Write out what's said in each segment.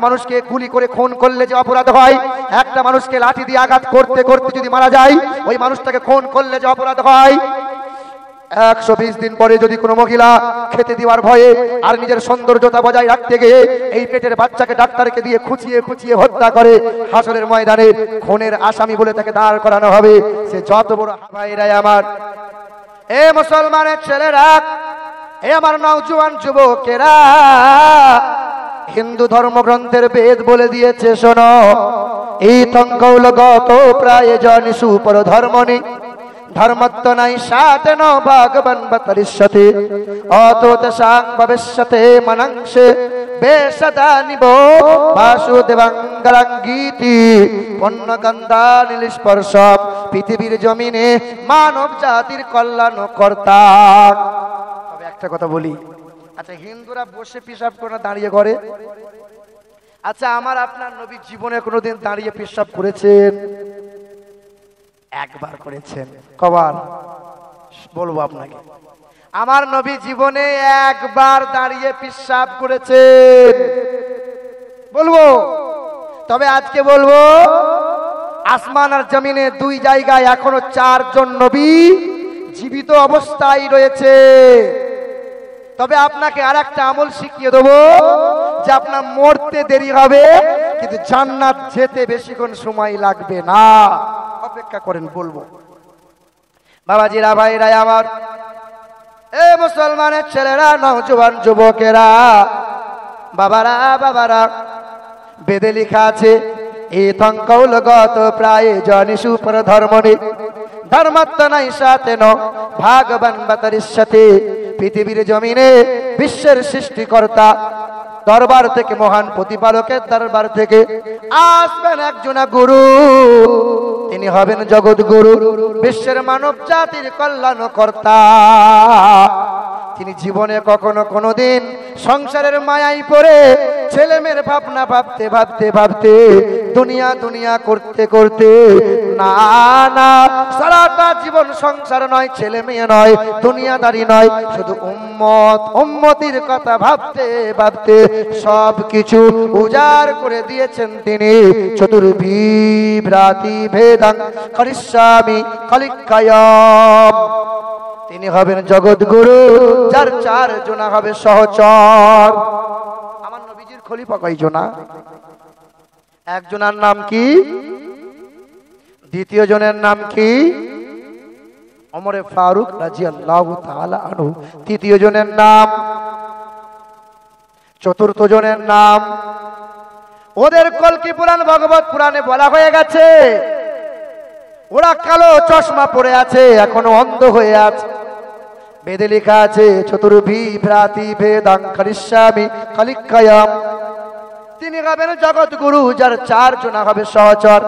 মানুষকে গুলি করে খুন করলে যে অপরাধ হয়, একটা মানুষকে লাঠি দিয়ে আঘাত করতে করতে যদি মারা যায়, ওই মানুষটাকে খুন করলে যে অপরাধ হয়, 120 দিন পরে যদি কোনো মহিলা খেতে দেওয়ার ভয়ে আর নিজের সৌন্দর্যতা বজায় রাখতে গিয়ে এই পেটের বাচ্চাকে ডাক্তারকে দিয়ে খুঁচিয়ে খুঁচিয়ে হত্যা করে, হাসরের ময়দানে খুনের আসামি বলে তাকে দাঁড় করানো হবে। সে যত বড় ভাইরা আমার, এ মুসলমানের ছেলেরা, এ আমার নওজোয়ান যুবকেরা, হিন্দু ধর্মগ্রন্থের বেদ বলে দিয়েছে, শোনো, এই তঙ্কৌলগত প্রায়োজন সুপর ধর্মনি ধর্মত্ব নাই সাথে ন ভগবান বতরিষ্যতে অতোত সাং ভবিষ্যতে মনংসে বেশদা নিব বাসুদেবাঙ্গরাঙ্গীতি পণ্যগন্ধা নীলস্পর্শ পৃথিবীর জমিনে মানব জাতির কল্যাণ কর্তা। তবে একটা কথা বলি, আচ্ছা হিন্দুরা বসে পেশাব করে দাঁড়িয়ে করে, আচ্ছা আমার আপনার নবী জীবনে কোনোদিন দাঁড়িয়ে পেশাব করেছেন? একবার করেছেন। কবার বলবো আপনাকে? আমার নবী জীবনে একবার দাঁড়িয়ে পেশাব করেছেন, বলবো। তবে আজকে বলবো, আসমান আর জমিনে দুই জায়গায় এখনো 4 জন নবী জীবিত অবস্থায় রয়েছে। তবে আপনাকে আর একটা আমল শিখিয়ে দেবো, যে আপনার মরতে দেরি হবে কিন্তু জান্নাত যেতে বেশিক্ষণ সময় লাগবে না। অপেক্ষা করেন, বলবো। বাবাজিরা, ভাইরা আমার, এ মুসলমানের ছেলেরা, নওজোয়ান যুবকেরা, বাবারা বাবারা, বেদে লেখা আছে, এ তঙ্কৌলগত প্রায়োজন সুপর ধর্মনি ধর্মত্ব নাই সাথে ন ভগবান বতরিষ্যতে। পৃথিবীর জমিনে বিশ্বের সৃষ্টিকর্তা দরবার থেকে, মহান প্রতিপালকের দরবার থেকে আসবেন একজন গুরু, তিনি হবেন জগৎ গুরু, বিশ্বের মানব জাতির কল্যাণ কর্তা। তিনি জীবনে কখনো কোনোদিন সংসারের মায়ায় পড়ে ছেলে মেয়ের ভাবনা ভাবতে ভাবতে ভাবতে দুনিয়া দুনিয়া করতে করতে, না না, সারাটা জীবন সংসার নয়, ছেলে মেয়ে নয়, দুনিয়াদারি নয়, শুধু উম্মত উম্মতির কথা ভাবতে ভাবতে সব কিছু উজাড় করে দিয়েছেন তিনি। চতুর্বিভ্রাতি ভেদাং করিষ্যামি কলিকায়াম। তিনি হবেন জগৎ গুরু, যার 4 জনা হবে সহচর। আমার নবীজির খলিফা কয় জনা? একজনের নাম কি? দ্বিতীয় জনের নাম কি? ওমরে ফারুক রাদিয়াল্লাহু তাআলা আনহু। তৃতীয় জনের নাম? চতুর্থ জনের নাম? ওদের কলকি পুরাণ ভগবত পুরাণে বলা হয়ে গেছে, ওরা কালো চশমা পরে আছে, এখনো অন্ধ হয়ে আছে। বেদে লেখা আছে, চতুর্বিভ্রাতি ভেদাং করিষ্যামি কলিকায়াম। তিনি হবেন জগৎ গুরু, যার 4 জনা হবে সহচর।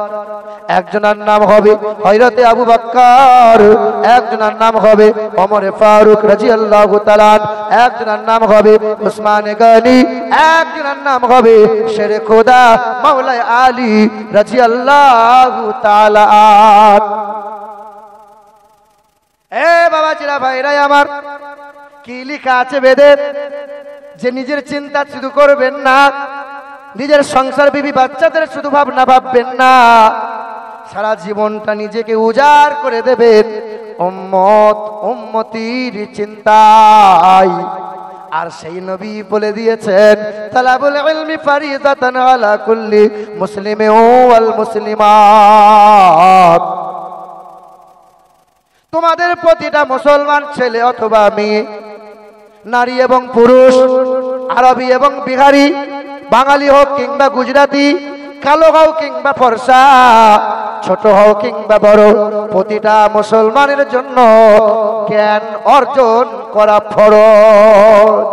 একজনের নাম হবে হযরতে আবু বকর, একজনের নাম হবে ওমরে ফারুক রাদিয়াল্লাহু তাআলা, একজনের নাম হবে উসমান গনি, একজনের নাম হবে শেরে খোদা মাওলা আলী রাদিয়াল্লাহু তাআলা। এ বাবাজিরা, ভাইরা আমার, কি লেখা আছে বেদে? যে নিজের চিন্তা শুধু করবেন না, নিজের সংসার বিবি বাচ্চাদের শুধু ভাবনা ভাববেন না, সারা জীবনটা নিজেকে উজাড় করে দেবেন উম্মত উম্মতির চিন্তায়। আর সেই নবী বলে দিয়েছেন, তালাবুল ইলমি ফারিদাতান আলা কুল্লি মুসলিমিন ওয়াল মুসলিমাত। তোমাদের প্রতিটা মুসলমান ছেলে অথবা মেয়ে, নারী এবং পুরুষ, আরবি এবং বিহারি, বাঙালি হোক কিংবা গুজরাটি, কালো হও কিংবা ফর্সা, ছোট হও কিংবা বড়, প্রতিটা মুসলমানের জন্য জ্ঞান অর্জন করা ফরজ।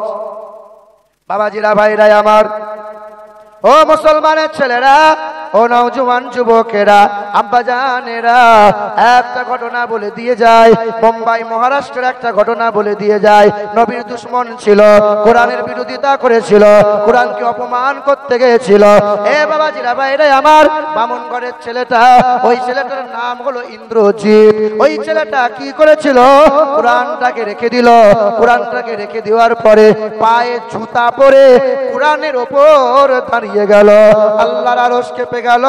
বাবাজিরা, ভাইরা আমার, ও মুসলমানের ছেলেরা, ও নওজোয়ান যুবকেরা, আব্বাজানেরা, একটা ঘটনা বলে দিয়ে যায়। মুম্বাই মহারাষ্ট্রের একটা ঘটনা বলে দিয়ে যায়। নবীর দুশমন ছিল, কোরআনের বিরোধিতা করেছিল, কোরআনকে অপমান করতে গিয়েছিল। এ বাবাজিরা ভাইরা আমার, বামুনগড়ের ছেলেটা, ওই ছেলেটার নাম হলো ইন্দ্রজিৎ। ওই ছেলেটা কি করেছিল? কোরআনটাকে রেখে দিল। কোরআনটাকে রেখে দেওয়ার পরে পায়ে জুতা পরে কোরআনের ওপর দাঁড়িয়ে গেল। আল্লাহর আরশ কেঁপে গেল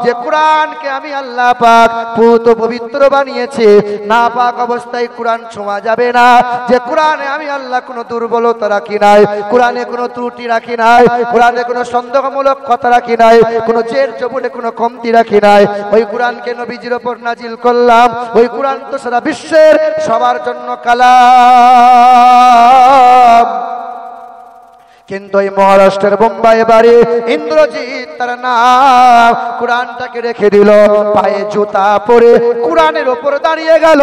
যে কোরআনকে আমি আল্লাহ পাক পুত পবিত্র বানিয়েছি, না পাক অবস্থায় কোরআন ছোঁয়া যাবে না। যে কোরআনে আমি আল্লাহ কোনো দুর্বলতা রাখি নাই, কোরআনে কোনো ত্রুটি রাখি নাই, কোরআনে কোনো সন্দেহমূলক কথা রাখি নাই, কোনো জের জবরে কোনো কমতি রাখি নাই। ওই কোরআনকে নবীজির ওপর নাজিল করলাম। ওই কোরআন তো সারা বিশ্বের সবার জন্য কালাম। কিন্তু এই মহারাষ্ট্রের বোম্বাই বাড়ি ইন্দ্রজিৎ তার নাম, কোরআনটাকে রেখে দিল, পায়ে জুতা পরে কোরআনের ওপর দাঁড়িয়ে গেল।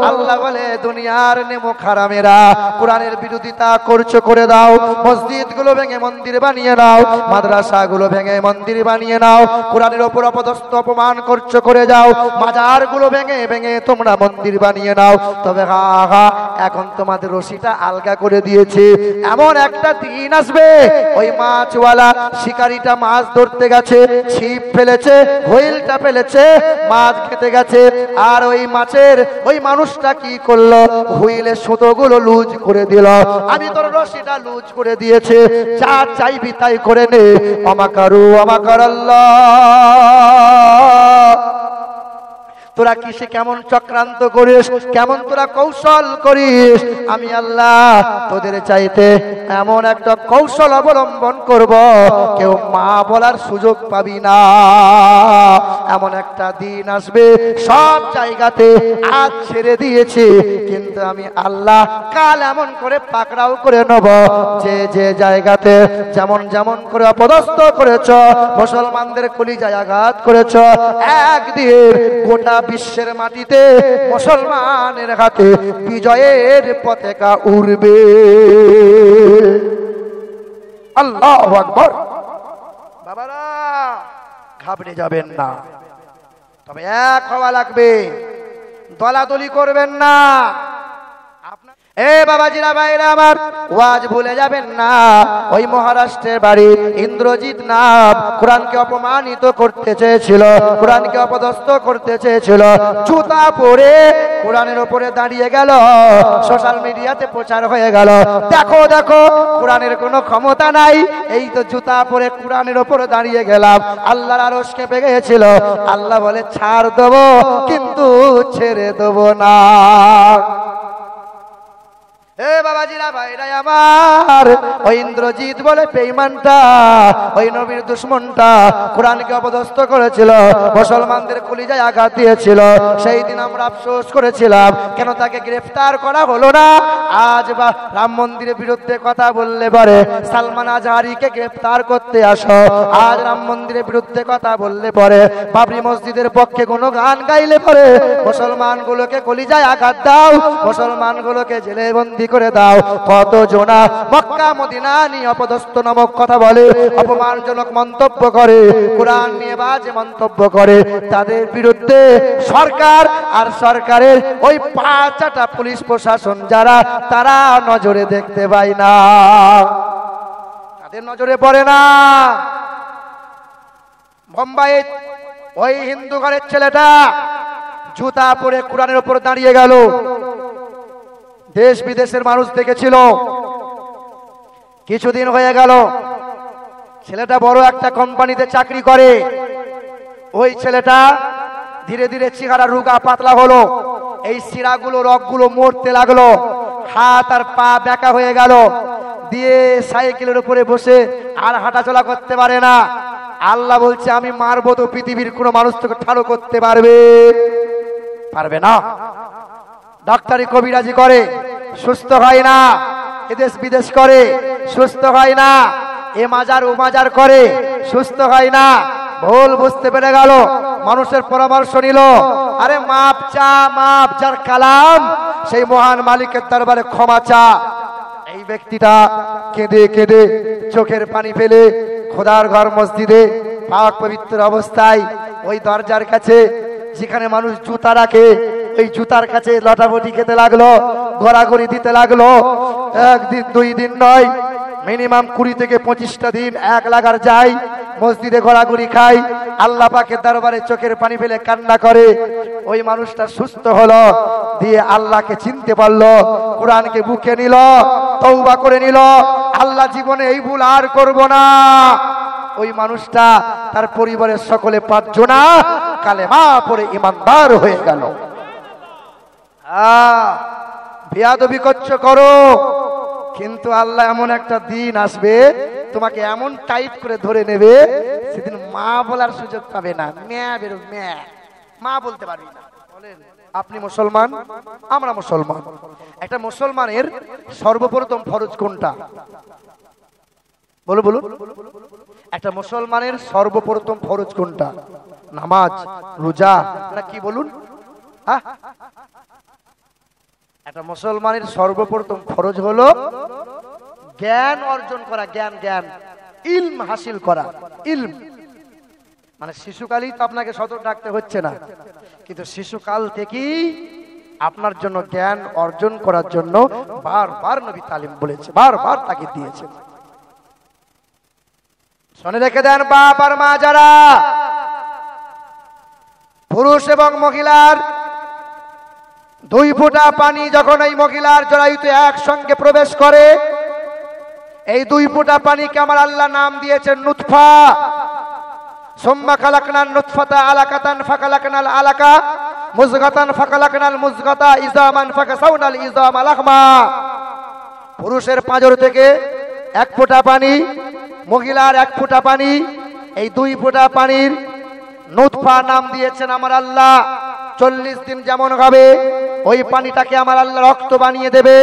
আল্লাহ বলে, দুনিয়ার নেমো খারামেরা, কোরআনের বিরোধিতা করছো করে দাও। মসজিদ গুলো ভেঙে মন্দির বানিয়ে নাও, মাদ্রাসা গুলো ভেঙে মন্দির বানিয়ে নাও। কোরআনের ওপর অপদস্থ অপমান করছো করে যাও, মাজার গুলো ভেঙে ভেঙে তোমরা মন্দির বানিয়ে নাও। তবে হা হা, এখন তোমাদের রশিটা আলগা করে দিয়েছে। এমন একটা দিন আসবে, ওই মাছওয়ালা শিকারীটা মাছ ধরতে গেছে, ছিপ ফেলেছে, হুইলটা ফেলেছে, মাছ খেতে গেছে। আর ওই মাছের ওই মানুষটা কি করলো? হুইলের সুতোগুলো লুজ করে দিল। আমি তোর রশিটা লুজ করে দিয়েছে, যা চাইবি তাই করে নে। আমাকারু আমাকার আল্লাহ। তোরা কিসে কেমন চক্রান্ত করিস, কেমন তোরা কৌশল করিস, আমি আল্লাহ তোদের চাইতে এমন একটা কৌশল অবলম্বন করব, কেউ মা বলার সুযোগ পাবি না। এমন একটা দিন আসবে, সব জায়গাতে আজ ছেড়ে দিয়েছি, কিন্তু আমি আল্লাহ কাল এমন করে পাকড়াও করে নেব। যে যে জায়গাতে যেমন যেমন করে অপদস্থ করেছ, মুসলমানদের কলিজায় আঘাত করেছ, একদিন গোটা বিশ্বের মাটিতে মুসলমানের হাতে বিজয়ের পতাকা উড়বে। আল্লাহু আকবার। বাবারা, ঘাবড়ে যাবেন না, তবে এক হওয়া লাগবে, দলাদলি করবেন না। এ বাবাজিরা ভাইরা আমার, ওয়াজ ভুলে যাবেন না। ওই মহারাষ্ট্রের বাড়ি ইন্দ্রজিৎ নাম, কোরআনকে অপমানিত করতে চেয়েছিল, কোরআনকে অপদস্থ করতে চেয়েছিল। জুতা পরে কোরআনের উপরে দাঁড়িয়ে গেল, সোশ্যাল মিডিয়াতে প্রচার হয়ে গেল, দেখো দেখো কোরআনের কোনো ক্ষমতা নাই, এই তো জুতা পরে কোরআনের উপরে দাঁড়িয়ে গেলাম। আল্লাহর আরশ কেঁপে গিয়েছিল। আল্লাহ বলে, ছাড় দেবো কিন্তু ছেড়ে দেবো না। এ বাবাজিরা ভাইরা আমার, ওই ইন্দ্রজিৎ বলে বেঈমানটা, ওই নবীর দুশমনটা কোরআনকে অপদস্থ করেছিল, মুসলমানদের কলিজায় আঘাত দিয়েছিল। সেই দিন আমরা আফসোস করেছিলাম, কেন তাকে গ্রেফতার করা হলো না। আজ বা রাম মন্দিরের বিরুদ্ধে কথা বললে পরে সালমান আজহারিকে গ্রেফতার করতে আসো, আজ রাম মন্দিরের বিরুদ্ধে কথা বললে পরে, বাবরি মসজিদের পক্ষে কোনো গান গাইলে পরে মুসলমানগুলোকে কলিজায় আঘাত দাও, মুসলমানগুলোকে জেলে বন্দী করে দাও। কত জনা মক্কা মদিনা নিয়ে অপদস্থ নামক কথা বলে, অপমানজনক মন্তব্য করে, কোরআন নিয়ে বাজে মন্তব্য করে, তাদের বিরুদ্ধে সরকার আর সরকারের ওই 5টা পুলিশ প্রশাসন যারা, তারা নজরে দেখতে পায় না, তাদের নজরে পড়ে না। বোম্বাই ওই হিন্দু ঘরের ছেলেটা জুতা পরে কোরআনের উপর দাঁড়িয়ে গেল। দেশ বিদেশের মানুষ দেখেছিল। কিছুদিন হয়ে গেল, ছেলেটা বড় একটা কোম্পানিতে চাকরি করে। ওই ছেলেটা ধীরে ধীরে চেহারা রুগা পাতলা হলো, এই শিরাগুলো রগগুলো মরতে লাগলো, হাত আর পা বেঁকা হয়ে গেল, দিয়ে সাইকেলের উপরে বসে আর হাঁটাচলা করতে পারে না। আল্লাহ বলছে, আমি মারবো তো পৃথিবীর কোন মানুষ তোকে ঠাড়ো করতে পারবে না। ডাক্তারি কবিরাজি করে, সুস্থ হয় না। এদেশ বিদেশ করে, সুস্থ হয় না। এ মাজার ও মাজার করে, সুস্থ হয় না। ভুল বুঝতে পেরে গেল, মানুষের পরামর্শ নিল। আরে মাপ চা, মাপ যার কালাম, সেই মহান মালিকের দরবারে ক্ষমা চা। এই ব্যক্তিটা কেঁদে কেঁদে চোখের পানি ফেলে খোদার ঘর মসজিদে পাক পবিত্র অবস্থায় ওই দরজার কাছে যেখানে মানুষ জুতা রাখে ওই জুতার কাছে লটাপটি খেতে লাগলো, ঘোরাঘুরি দিতে লাগলো। একদিন দুই দিন নয়, মিনিমাম 20 থেকে 25টা দিন এক লাগার যায়, মসজিদে ঘোরাঘুরি খায়, আল্লাহ পাকের দরবারে চোখের পানি ফেলে কান্না করে। ওই মানুষটা সুস্থ হলো, দিয়ে আল্লাহকে চিনতে পারলো, কোরআনকে বুকে নিল, তওবা করে নিল, আল্লাহ জীবনে এই ভুল আর করব না। ওই মানুষটা তার পরিবারের সকলে 5 জনা কালেমা পড়ে ঈমানদার হয়ে গেল। বেয়াদবি করছো করো, কিন্তু আল্লাহ এমন একটা দিন আসবে তোমাকে এমন টাইট করে ধরে নেবে, সেদিন মা বলার সুযোগ পাবে না। ম্যা বেরো, ম্যা, মা বলতে পারবি না। বলেন আপনি মুসলমান, আমরা মুসলমান। একটা মুসলমানের সর্বপ্রথম ফরজ কোনটা? বলো বলো। একটা মুসলমানের সর্বপ্রথম ফরজ কোনটা? নামাজ, রোজা, না কি বলুন? একটা মুসলমানের সর্বপ্রথম ফরজ হলো জ্ঞান অর্জন করা। জ্ঞান, জ্ঞান, ইলম হাসিল করা। ইলম মানে শিশুকালই তো আপনাকে সতর্ক রাখতে হচ্ছে না, কিন্তু শিশুকাল থেকেই আপনার জন্য জ্ঞান অর্জন করার জন্য বারবার নবী তালিম বলেছে, বারবার তাকে দিয়েছে। শুনে রেখে দেন বাপ আর মা যারা, পুরুষ এবং মহিলার 2 ফোঁটা পানি যখন এই মহিলার জরায়ুতে একসঙ্গে প্রবেশ করে, এই 2 ফোঁটা পানিকে আমার আল্লাহ নাম দিয়েছেন নুতফা। সুম্মা খালাকনান নুতফাতা আলাকাতান ফাখালাকনাল আলাকা মুযগাতান ফাখালাকনাল মুযগাতা ইযামান ফাকাসাউনাল ইযামা লাহমা। পুরুষের পাঁজর থেকে 1 ফোঁটা পানি, মহিলার 1 ফোঁটা পানি, এই 2 ফোঁটা পানির নুতফা নাম দিয়েছেন আমার আল্লাহ। 40 দিন যেমন হবে ওই পানিটাকে আমার আল্লাহ রক্ত বানিয়ে দেবে,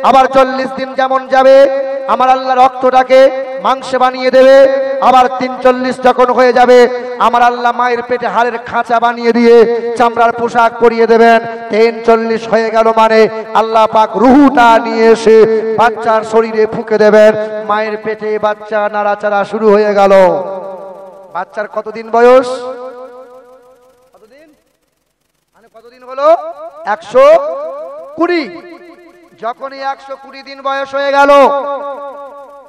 আবার 40 দিন যেমন যাবে আমার আল্লাহ রক্তটাকে মাংস বানিয়ে দেবে, আবার 43 যখন হয়ে যাবে আমার আল্লাহ মায়ের পেটে হাড়ের খাঁচা বানিয়ে দিয়ে চামড়ার পোশাক পরিয়ে দেবেন। 43 হয়ে গেল মানে আল্লাহ পাক রুহুটা নিয়ে এসে বাচ্চার শরীরে ফুঁকে দেবেন। মায়ের পেটে বাচ্চা নাড়াচাড়া শুরু হয়ে গেল। বাচ্চার কতদিন বয়স? কতদিন হলো? 120। যখনই 120 দিন বয়স হয়ে গেল,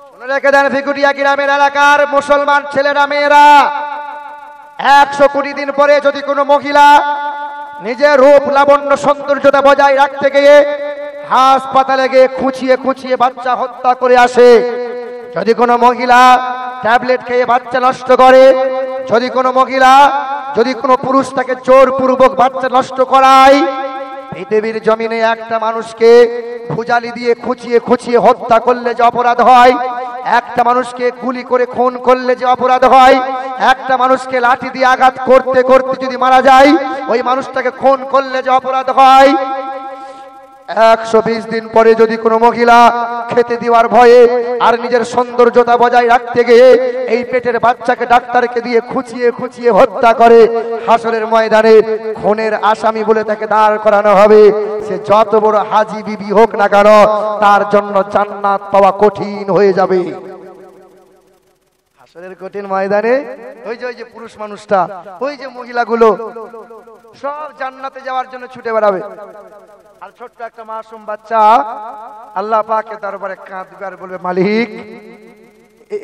শুনে রেখে দেন ভিকুটিয়া গ্রামের এলাকার মুসলমান ছেলেরা মেয়েরা, 120 দিন পরে যদি কোনো মহিলা নিজের রূপ লাবণ্য সৌন্দর্যতা বজায় রাখতে গিয়ে হাসপাতালে গিয়ে খুঁচিয়ে খুঁচিয়ে বাচ্চা হত্যা করে আসে, যদি কোনো মহিলা ট্যাবলেট খেয়ে বাচ্চা নষ্ট করে, যদি কোনো মহিলা, যদি কোনো পুরুষ তাকে জোরপূর্বক বাচ্চা নষ্ট করায়, পৃথিবীর জমিনে একটা মানুষকে ভুজালি দিয়ে খুঁচিয়ে খুঁচিয়ে হত্যা করলে যে অপরাধ হয়, একটা মানুষকে গুলি করে খুন করলে যে অপরাধ হয়, একটা মানুষকে লাঠি দিয়ে আঘাত করতে করতে যদি মারা যায়, ওই মানুষটাকে খুন করলে যে অপরাধ হয়, 120 দিন পরে যদি কোনো মহিলা খেতে দেওয়ার ভয়ে আর নিজের সৌন্দর্যতা বজায় রাখতে গিয়ে এই পেটের বাচ্চাকে ডাক্তারকে দিয়ে খুঁচিয়ে খুঁচিয়ে হত্যা করে, হাসরের ময়দানে খুনের আসামি বলে তাকে দাঁড় করানো হবে। সে যত বড় হাজি বিবি হোক না কেন, তার জন্য জান্নাত পাওয়া কঠিন হয়ে যাবে। হাসরের কঠিন ময়দানে ওই যে পুরুষ মানুষটা, ওই যে মহিলাগুলো সব জান্নাতে যাওয়ার জন্য ছুটে বেড়াবে, আর ছোট্ট একটা মাসুম বাচ্চা আল্লাহ পাকের দরবারে কাঁদবে আর বলবে, মালিক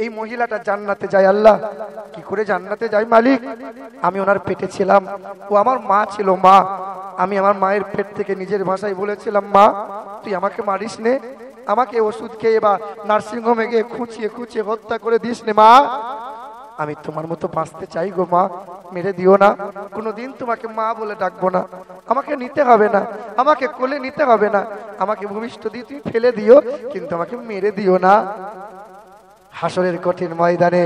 এই মহিলাটা জান্নাতে যায়। আল্লাহ কি করে জান্নাতে যায় মালিক? আমি ওনার পেটে ছিলাম, ও আমার মা ছিল। মা, আমি আমার মায়ের পেট থেকে নিজের ভাষায় বলেছিলাম, মা তুই আমাকে মারিস নে, আমাকে ওষুধ খেয়ে বা নার্সিং হোমে গিয়ে খুঁচিয়ে খুঁচিয়ে হত্যা করে দিস নে। মা আমি তোমার মতো বাঁচতে চাই গো মা, মেরে দিও না, কোনোদিন তোমাকে মা বলে ডাকবো না, আমাকে নিতে হবে না, আমাকে কোলে নিতে হবে না, আমাকে ভূমিষ্ঠ দিয়ে তুমি ফেলে দিও, কিন্তু আমাকে মেরে দিও না। হাসরের কঠিন ময়দানে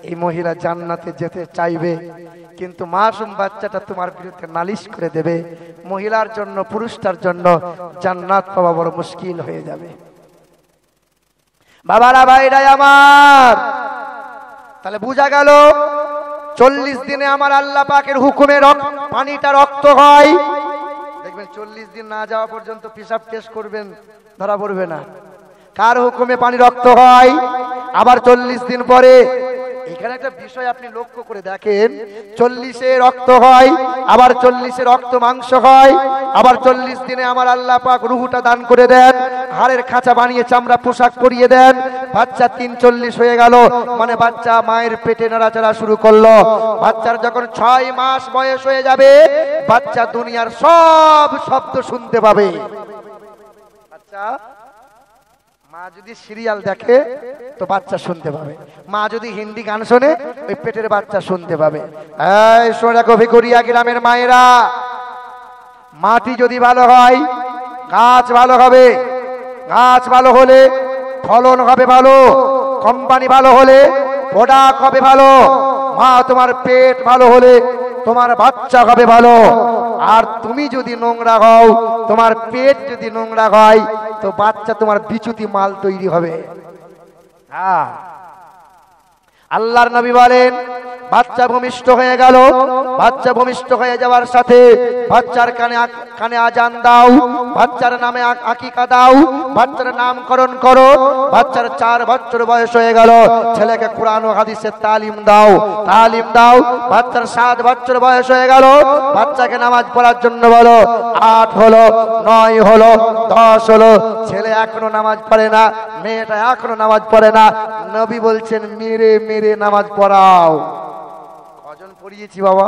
এই মহিলা জান্নাতে যেতে চাইবে, কিন্তু মাসুম বাচ্চাটা তোমার বিরুদ্ধে নালিশ করে দেবে। মহিলার জন্য, পুরুষটার জন্য জান্নাত পাওয়া বড় মুশকিল হয়ে যাবে। বাবারা, ভাইরা আমার, তাহলে বোঝা গেল 40 দিনে আমার আল্লাহ পাকের হুকুমে পানিটা রক্ত হয়। দেখবেন 40 দিন না যাওয়া পর্যন্ত পেশাব টেস্ট করবেন, ধরা পড়বে না। কার হুকুমে পানি রক্ত হয়? আবার 40 দিন পরে এখানে একটা বিষয় আপনি লক্ষ্য করে দেখেন, 40-এ রক্ত হয়, আবার 40-এ রক্ত মাংস হয়, আবার 40 দিনে আমার আল্লাহ পাক রুহুটা দান করে দেন, হাড়ের খাঁচা বানিয়ে চামড়া পোশাক পরিয়ে দেন। বাচ্চা 43 হয়ে গেল, মানে বাচ্চা মায়ের পেটে নাড়াচাড়া শুরু করলো। বাচ্চার যখন 6 মাস বয়স হয়ে যাবে, বাচ্চা দুনিয়ার সব শব্দ শুনতে পাবে। আচ্ছা, মা যদি সিরিয়াল দেখে তো বাচ্চা শুনতে পাবে, মা যদি হিন্দি গান শোনে ওই পেটের বাচ্চা শুনতে পাবে। এই সোনা কবিগুড়িয়া গ্রামের মায়েরা, মাটি যদি ভালো হয় গাছ ভালো হবে, গাছ ভালো হলে ফলন হবে ভালো, কোম্পানি ভালো হলে প্রোডাক্ট হবে ভালো। মা তোমার পেট ভালো হলে তোমার বাচ্চা হবে ভালো। আর তুমি যদি নোংরা হও, তোমার পেট যদি নোংরা হয়, তো বাচ্চা তোমার বিচ্যুতি মাল তৈরি হবে। হ্যাঁ, আল্লাহর নবী বলেন, বাচ্চা ভূমিষ্ঠ হয়ে গেল, বাচ্চা ভূমিষ্ঠ হয়ে যাওয়ার সাথে বাচ্চার কানে আজান দাও, বাচ্চার নামে আকিকা দাও, বাচ্চার নামকরণ করো। বাচ্চার 4 বছর বয়স হয়ে গেল, ছেলেকে কোরআন ও হাদিসের তালিম দাও, তালিম দাও। বাচ্চার 7 বছর বয়স হয়ে গেল, বাচ্চাকে নামাজ পড়ার জন্য বলো। 8 হলো, 9 হলো, 10 হলো, ছেলে এখনো নামাজ পড়ে না, মেয়েটা এখনো নামাজ পড়ে না। নবী বলছেন, মেরে মেরে নামাজ পড়াও। কজন পড়িয়েছি বাবা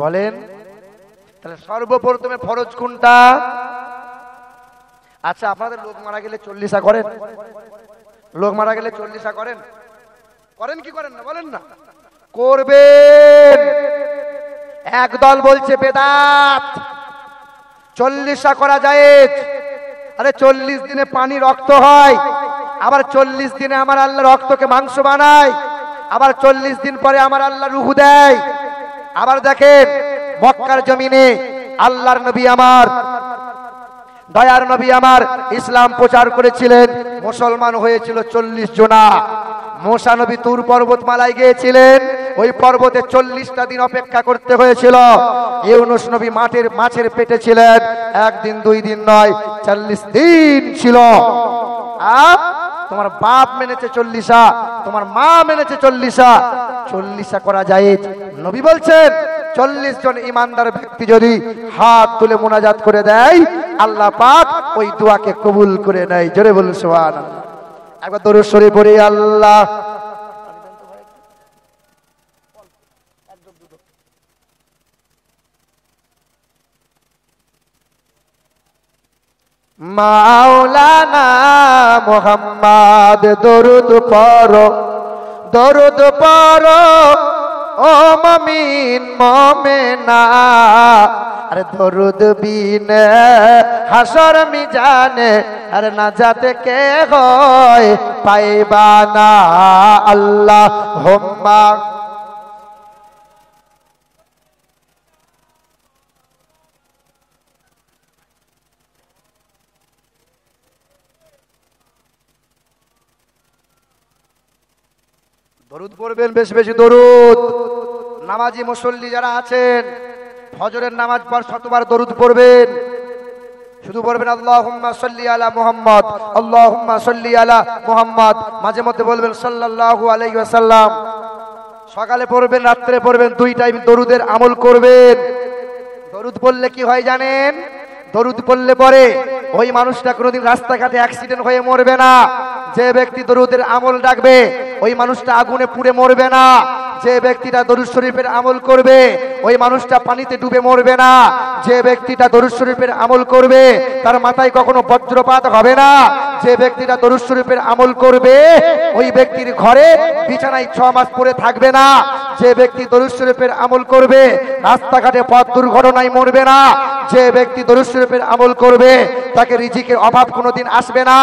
বলেন? তাহলে সর্বপ্রথমে ফরজ কোনটা? আচ্ছা, আপনাদের লোক মারা গেলে 40 করেন? লোক মারা গেলে 40 করেন? করেন কি করেন না বলেন না? করবেন। একদল বলছে বেদাত, 40 করা জায়েজ। আরে 40 দিনে পানি রক্ত হয়, আবার 40 দিনে আমার আল্লাহ রক্তকে মাংস বানায়, আবার 40 দিন পরে আমার আল্লাহ রূহ দেয়। আবার দেখেন, মক্কার জমিনে আল্লাহর নবী আমার, দয়ার নবী আমার ইসলাম প্রচার করেছিলেন, মুসলমান হয়েছিল 40 জনা। মুসা নবী তুর পর্বতমালায় গিয়েছিলেন, ওই পর্বতে 40টা দিন অপেক্ষা করতে হয়েছিল। ইউনুস নবী মাছের পেটে ছিলেন, 1 দিন 2 দিন নয়, 40 দিন ছিল। তোমার বাপ মেনেছে 40, তোমার মা মেনেছে 40 করা যায়। নবী বলছেন, 40 জন ইমানদার ব্যক্তি যদি হাত তুলে মুনাজাত করে দেয়, আল্লাহ পাক ওই দোয়াকে কবুল করে নেয়। জোরে বলুন সুবহানাল্লাহ। একবার দরুদ শরীফ পড়ি। আল্লাহ মাওলানা মুহাম্মদ, দরুদ পড়ো, দরুদ পড়ো ও মুমিন মুমিনা। আরে দরুদ বিনে হাসর মিজানে আরে নাজাতে কে হয় পাইবা না। আল্লাহুম্মা দরুদ পড়বেন, বেশি বেশি দরুদ। নামাজি মুসল্লি যারা আছেন, ফজরের নামাজ পর 100বার দরুদ পড়বেন। শুধু বলবেন আল্লাহুম্মা সাল্লি আলা মুহাম্মদ, আল্লাহুম্মা সাল্লি আলা মুহাম্মদ। মাঝে মধ্যে বলবেন সাল্লাল্লাহু আলাইহি ওয়াসাল্লাম। সকালে পড়বেন, রাত্রে পড়বেন, 2 টাইম দরুদের আমল করবেন। দরুদ পড়লে কি হয় জানেন? দরুদ পড়লে পরে ওই মানুষটা কোনোদিন রাস্তাঘাটে অ্যাক্সিডেন্ট হয়ে মরবে না। যে ব্যক্তি দরুদের আমল ডাকবে, ওই মানুষটা আগুনে পুড়ে মরবে না। যে ব্যক্তিটা দরুদ শরীফের আমল করবে, ওই মানুষটা পানিতে ডুবে মরবে না। যে ব্যক্তিটা দরুদ শরীফের আমল করবে, তার মাথায় কখনো বজ্রপাত হবে না। যে ব্যক্তিটা দরুদ শরীফের আমল করবে, ওই ব্যক্তির ঘরে বিছানায় 6 মাস পড়ে থাকবে না। যে ব্যক্তি দরুদ শরীফের আমল করবে, রাস্তাঘাটে পথ দুর্ঘটনায় মরবে না। যে ব্যক্তি দরুদ শরীফের আমল করবে, তাকে রিজিকের অভাব কোনোদিন আসবে না।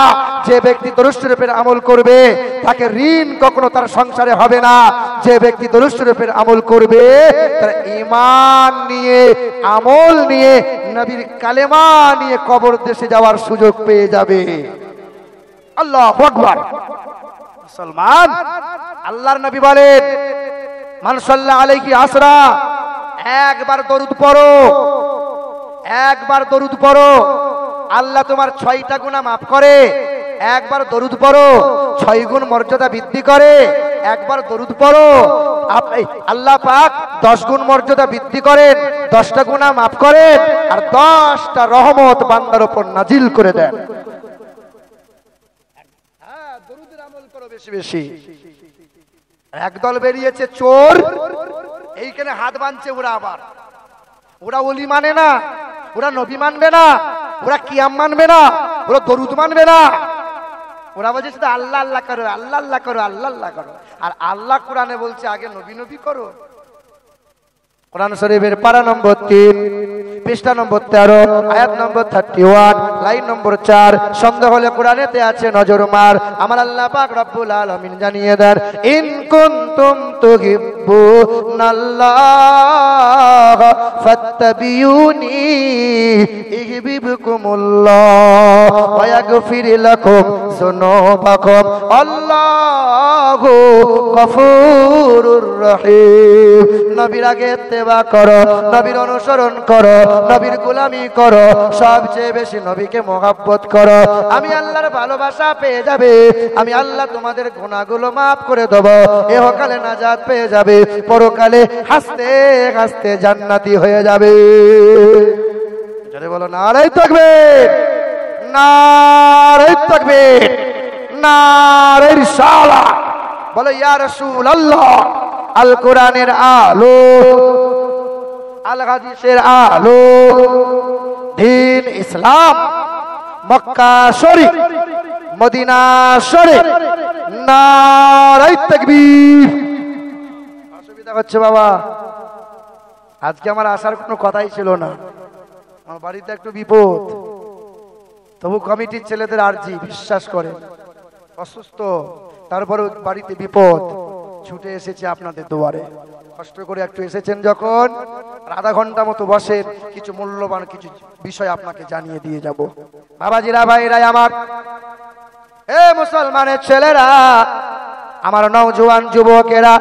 যে ব্যক্তি দরুদ শরীফের আমল করবে, তাকে ঋণ কখনো তার সংসারে হবে না। যে ব্যক্তি দরুদ শরীফের আমল করবে, তার ঈমান নিয়ে, আমল নিয়ে, নবীর কালেমা নিয়ে কবর দেশে যাওয়ার সুযোগ পেয়ে যাবে। আল্লাহু আকবার। মুসলমান, আল্লাহর নবী বলেন, মান সাল্লা আলাইহি আসরা, একবার দরুদ পড়ো, একবার দরুদ পড়ো, আল্লাহ তোমার 6টা গুনাহ মাফ করে। একবার দরুদ পড়ো, 6 গুণ মর্যাদা বৃদ্ধি করে। একবার দরুদ পড়ো, আল্লাহ পাক 10 গুণ মর্যাদা বৃদ্ধি করেন, 10টা গুনাহ মাফ করেন, আর 10টা রহমত বান্দার উপর নাজিল করে দেন। হ্যাঁ, দরুদের আমল করো বেশি বেশি। একদল বেরিয়েছে চোর, এইখানে হাত বাঁধছে ওরা। আবার ওরা ওলি মানে না, ওরা নবী মানবে না, ওরা কিয়াম মানবে না, ওরা দরুদ মানবে না। ওরা বলছে শুধু আল্লাহ আল্লাহ করো, আল্লাহ আল্লাহ করো, আল্লাহ আল্লাহ করো। আর আল্লাহ কোরআনে বলছে আগে নবী নবী করো। কোরআন শরীফের পারা নম্বর 3, পৃষ্ঠা নম্বর 13, আয়াত নম্বর 31, লাইন নম্বর 4। সন্দেহ হলে কোরআনেতে আছে, নজর মার। আমার আল্লাহ পাক রব্বুল আলামিন জানিয়ে দেন, ইন কুনতুম তুহিব্বুনাল্লাহ ফাত্তাবিউনি ইউহিব্বুকুমুল্লাহ ওয়া ইয়াগফির লাকুম যুনুবাকুম আল্লাহু গফুরুর রহিম। নবীর আগে ইত্তেবা করো, নবীর অনুসরণ করো, নবীর গোলামি করো, সবচেয়ে বেশি নবীকে মহব্বত করো। আমি আল্লাহর ভালোবাসা পেয়ে যাবে, আমি আল্লাহ তোমাদের গুনাহগুলো মাফ করে দেব, ইহকালে নাজাত পেয়ে যাবে, পরকালে হাসতে হাসতে জান্নাতি হয়ে যাবে। যদি বলো নারে তাকবীর, নারে তাকবীর, নারে রিসালাহ। বলো ইয়া রাসূলুল্লাহ। আল কোরআনের আলো, আল হাদিসের আলো, দ্বীন ইসলাম, মক্কা শরীফ, মদিনা শরীফ, নারে তাকবীর। অসুবিধা হচ্ছে বাবা, আজকে আমার আসার কোনো কথাই ছিল না। আমার বাড়িতে একটু বিপদ, তবু কমিটির ছেলেদের আরজি, বিশ্বাস করেন অসুস্থ, তারপরে বাড়িতে বিপদ, ছুটে এসেছে আপনাদের দুয়ারে। কষ্ট করে একটু এসেছেন যখন, আধা ঘন্টা মতো বসেন, কিছু মূল্যবান কিছু বিষয় আপনাকে জানিয়ে দিয়ে যাব। বাবাজিরা, ভাইরা আমার, এ মুসলমানের ছেলেরা, আমার নওজোয়ান যুবকেরা,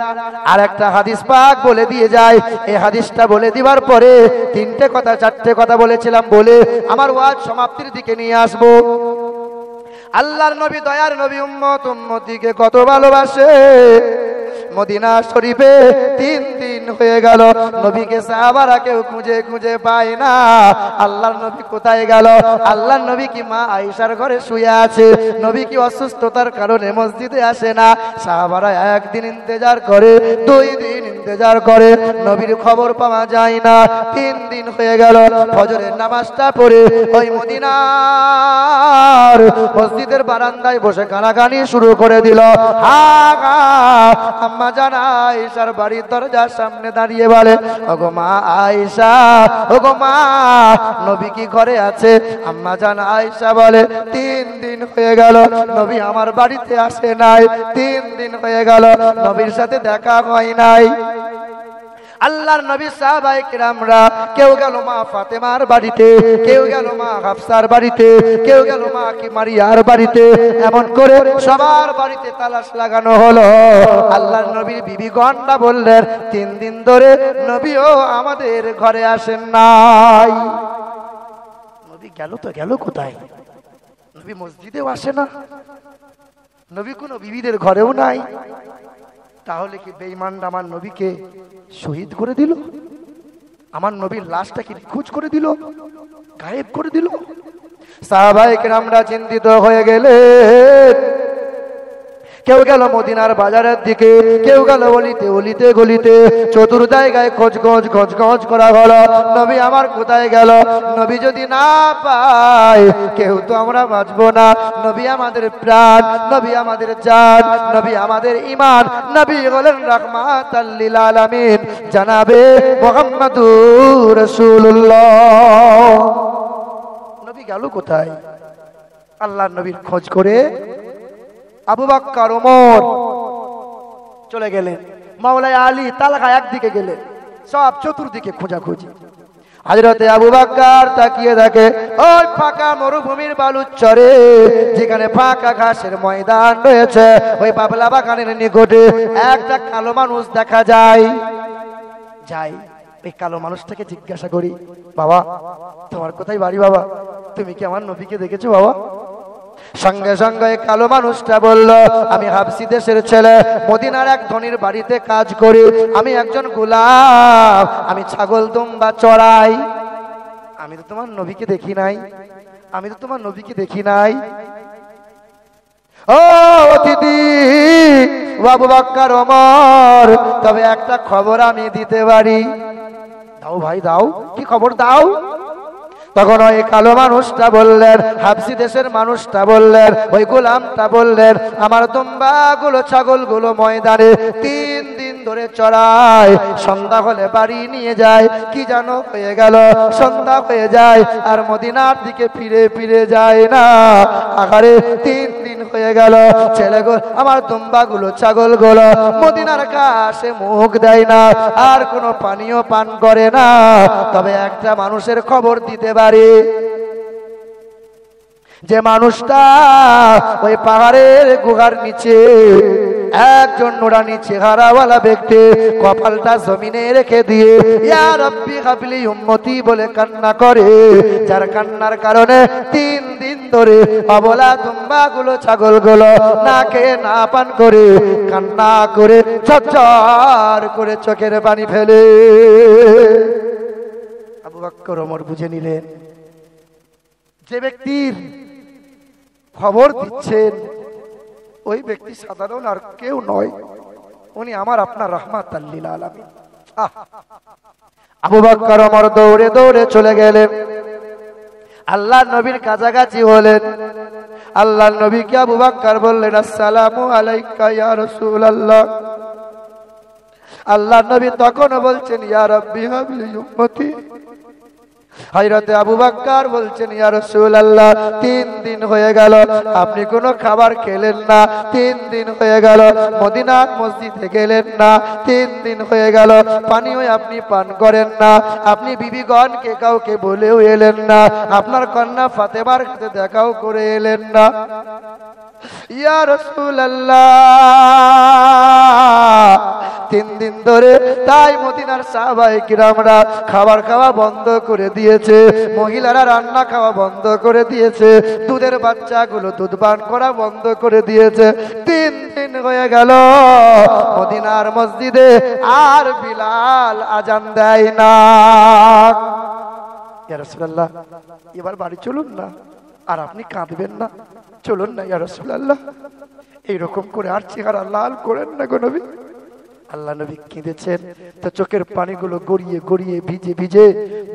আর একটা হাদিস পাক বলে দিয়ে যায়। এই হাদিসটা বলে দিবার পরে 3টে কথা 4টে কথা বলেছিলাম বলে আমার ওয়াজ সমাপ্তির দিকে নিয়ে আসবো। আল্লাহর নবী, দয়ার নবী, উম্মতিকে কত ভালোবাসে। মদিনা শরীফে 3 দিন হয়ে গেল, নবীকে সাহাবারা কেউ খুঁজে খুঁজে পায় না। আল্লাহর নবী কোথায় গেল? আল্লাহর নবী কি মা আয়েশার ঘরে শুয়ে আছে? নবী কি অসুস্থতার কারণে মসজিদে আসে না? সাহাবারা 1 দিন ইন্তেজার করে, 2 দিন ইন্তেজার করে, নবীর খবর পাওয়া যায় না। 3 দিন হয়ে গেল, ফজরের নামাজটা পড়ে ওই মদিনার মসজিদের বারান্দায় বসে কানাকানি শুরু করে দিল। আম্মা জান আয়েশার বাড়ির দরজার সামনে দাঁড়িয়ে বলে, ওগো মা আয়েশা, ওগো মা, নবী কি ঘরে আছে? আম্মা জান আয়েশা বলে, 3 দিন হয়ে গেল নবী আমার বাড়িতে আসে নাই, 3 দিন হয়ে গেল নবীর সাথে দেখা হয় নাই। আল্লাহর নবী সাহাবায়ে কিরামরা কেউ গেল মা ফাতেমার বাড়িতে, কেউ গেল মা হাফসার বাড়িতে, কেউ গেল মা কি মারিয়ার বাড়িতে, এমন করে সবার বাড়িতে তালাশ লাগানো হলো। আল্লাহর নবীর বিবিগণরা বললেন, 3 দিন ধরে নবীও আমাদের ঘরে আসেন নাই। নবী গেল তো গেল কোথায়? নবী মসজিদেও আসে না, নবী কোনো বিবিদের ঘরেও নাই। তাহলে কি বেঈমানরা আমার নবীকে শহীদ করে দিল? আমার নবীর লাশটা কি নিখোঁজ করে দিল, গায়েব করে দিল? সাহাবায়ে কেরামরা চিন্তিত হয়ে গেলেন। কেউ গেল মদিনার বাজারের দিকে, কেউ গেল অলিতে অলিতে গলিতে, চতুর জায়গায় খোঁজ করা হলো, নবী আমার কোথায় গেল? নবী যদি না পায় কেউ তো আমরা বাঁচবো না। নবী আমাদের প্রাণ, নবী আমাদের জান, নবী আমাদের ঈমান, নবী হলেন রাহমাতাল লিল আলামিন, জানাবে মুহাম্মাদুর রাসূলুল্লাহ। নবী গেল কোথায়? আল্লাহর নবীর খোঁজ করে আবু বকর, ওমর চলে গেলেন, মাওলানা আলী, তালহা একদিকে গেলেন, সব চতুর্দিকে খোঁজাখুঁজি। হযরতে আবু বকর তাকিয়ে দেখে ওই ফাঁকা মরুভূমির বালুচরে, যেখানে ফাঁকা ঘাসের ময়দান রয়েছে, ওই বাবলা বাগানের নিকটে একটা কালো মানুষ দেখা যায়। ওই কালো মানুষটাকে জিজ্ঞাসা করি, বাবা তোমার কোথায় বাড়ি? বাবা তুমি কি আমার নবীকে দেখেছো? বাবা সঙ্গে সঙ্গে কালো মানুষটা বলল, আমি হাবশী দেশের ছেলে, মদিনার এক ধনীর বাড়িতে কাজ করি, আমি একজন গোলাম, আমি ছাগল দুম্বা চড়াই। আমি তো তোমার নবীকে দেখি নাই, আমি তো তোমার নবীকে দেখি নাই। ও অতিথি, ও আবু বকর ওমর, তবে একটা খবর আমি দিতে পারি। দাও ভাই দাও, কি খবর দাও? তখন ওই কালো মানুষটা বললেন, হাবশী দেশের মানুষটা বললেন, ওই গোলামটা বললেন, আমার দুম্বাগুলো ছাগলগুলো ময়দানে 3 দিন ধরে চড়ায়, সন্ধ্যা হলে বাড়ি নিয়ে যায়। কি জানো হয়ে গেল, সন্ধ্যা হয়ে যায় আর মদিনার দিকে ফিরে ফিরে যায় না। আহারে 3 দিন হয়ে গেল, ছেলেগুলো আমার দুম্বাগুলো ছাগলগুলো মদিনার ঘাসে মুখ দেয় না, আর কোনো পানীয় পান করে না। তবে একটা মানুষের খবর দিতে পারি, যে মানুষটা ওই পাহাড়ের গুহার নিচে একজন নুরানি চেহারাওয়ালা ব্যক্তি কপালটা জমিনে রেখে দিয়ে ইয়া রাব্বি হাবলি উম্মতি বলে কান্না করে, যার কান্নার কারণে 3 দিন ধরে অবলা দুম্বাগুলো ছাগলগুলো না খেয়ে না পান করে কান্না করে ঝরঝর করে চোখের পানি ফেলে। আবু বকর ওমর বুঝে নিলেন, যে ব্যক্তির খবর দিচ্ছেন ওই ব্যক্তি সাধারণ আর কেউ নয়, উনি আমার আপনার রাহমাতাল লিল আলামিন। আবু বকর ওমর দৌড়ে দৌড়ে চলে গেলেন, আল্লাহর নবীর কাছাকাছি হলেন। আল্লাহর নবীকে আবু বকর বললেন, আসসালামু আলাইকা ইয়া রাসূলুল্লাহ। আল্লাহর নবী তখনও বলছেন, ইয়া রাব্বি হাবলি উম্মতি। হযরতে আবু বকর বলছেন, ইয়া রাসূলুল্লাহ, 3 দিন হয়ে গেল আপনি কোনো খাবার খেলেন না, 3 দিন হয়ে গেল মদিনার মসজিদে গেলেন না, 3 দিন হয়ে গেল পানিও আপনি পান করেন না, আপনি বিবিগণকে কাউকে বলেও এলেন না, আপনার কন্যা ফাতেমার সাথে দেখাও করে এলেন না। ইয়া রাসূলুল্লাহ, 3 দিন ধরে তাই মদিনার সাহাবায়ে কিরামরা খাবার খাওয়া বন্ধ করে দিয়েছে, মহিলারা রান্না খাওয়া বন্ধ করে দিয়েছে, দুধের বাচ্চাগুলো দুধ পান করা বন্ধ করে দিয়েছে। 3 দিন হয়ে গেল মদিনার মসজিদে আর বিলাল আজান দেয় না। ইয়া রাসূলুল্লাহ, এবার বাড়ি চলুন না, আর আপনি কাঁদবেন না, চলুন না ইয়া রাসূলুল্লাহ, এইরকম করে আর চেহারা লাল করেন না গো নবী। আল্লাহ নবী কেঁদেছেন, তো চোখের পানিগুলো গড়িয়ে গড়িয়ে ভিজে ভিজে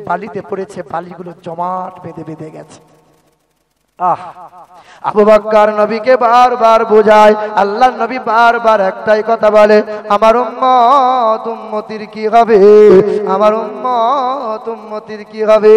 বালিতে পড়েছে, বালিগুলো জমাট বেঁধে বেঁধে গেছে। আবু বকর নবীকে বারবার বোঝায়, আল্লাহর নবী বারবার একটাই কথা বলে, আমার উম্মত উম্মতির কি হবে, আমার উম্মত উম্মতির কি হবে।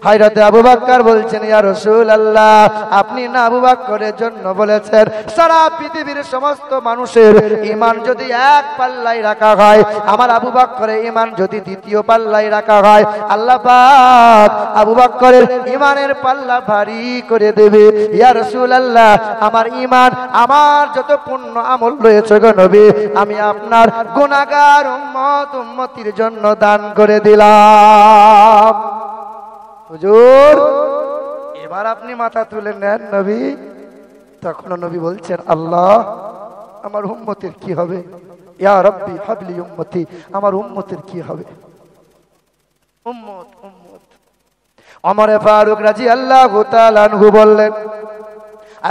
হযরতে আবু বকর বলছেন, ইয়া রাসূলুল্লাহ, আপনি না আবু বকরের জন্য বলেছেন, সারা পৃথিবীর সমস্ত মানুষের ঈমান যদি এক পাল্লায় রাখা হয়, আমার আবু বকরের ঈমান যদি দ্বিতীয় পাল্লায় রাখা হয়, আল্লাহ পাক আবু বকরের ঈমানের পাল্লা ভারী করে দেবে। ইয়া রাসূলুল্লাহ, আমার ঈমান, আমার যত পুণ্য আমল রয়েছে গো নবী, আমি আপনার গুনাহগার উম্মত উম্মতির জন্য দান করে দিলাম। হুজুর, এবার আপনি মাথা তুলে নেন নবী। তখন নবী বলছেন, আল্লাহ, আমার উম্মতের কি হবে, ইয়া রাব্বি হাবলি উম্মতি, আমার উম্মতের কি হবে। উম্মত উম্মত। ওমর ফারুক রাদিয়াল্লাহু তাআলা আনহু বললেন,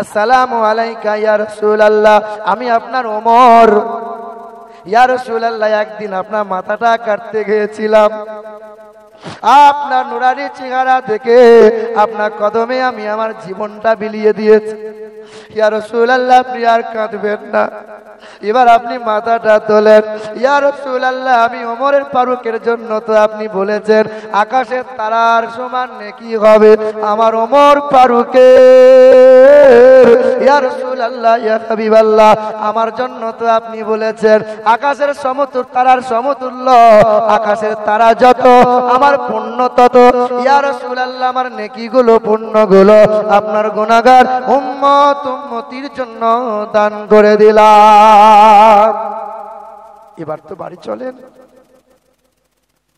আসসালামু আলাইকা ইয়া রাসূলুল্লাহ, আমি আপনার ওমর। ইয়া রাসূলুল্লাহ, একদিন আপনার মাথাটা কাটতে গিয়েছিলাম, আপনার নুরানি চেহারা দেখে আপনার কদমে আমি আমার জীবনটা বিলিয়ে দিয়েছি। ইয়া রাসূলুল্লাহ, আপনি আর কাঁদবেন না, এবার আপনি মাথাটা তোলেন। ইয়া রাসূলুল্লাহ, আমি ওমরের ফারুকের জন্য তো আপনি বলেছেন আকাশের তারার সমান নেকি হবে আমার ওমর ফারুকের। ইয়া রাসূলুল্লাহ, ইয়া হাবিবাল্লাহ, আমার জন্য তো আপনি বলেছেন আকাশের সমতুল্য, তারার সমতুল্য, আকাশের তারা যত আমার পুণ্য তত। ইয়া রাসূলুল্লাহ, আমার নেকিগুলো পুণ্যগুলো আপনার গুনাহগার উম্মত উম্মতির জন্য দান করে দিলাম। এবার তো বাড়ি চলেন।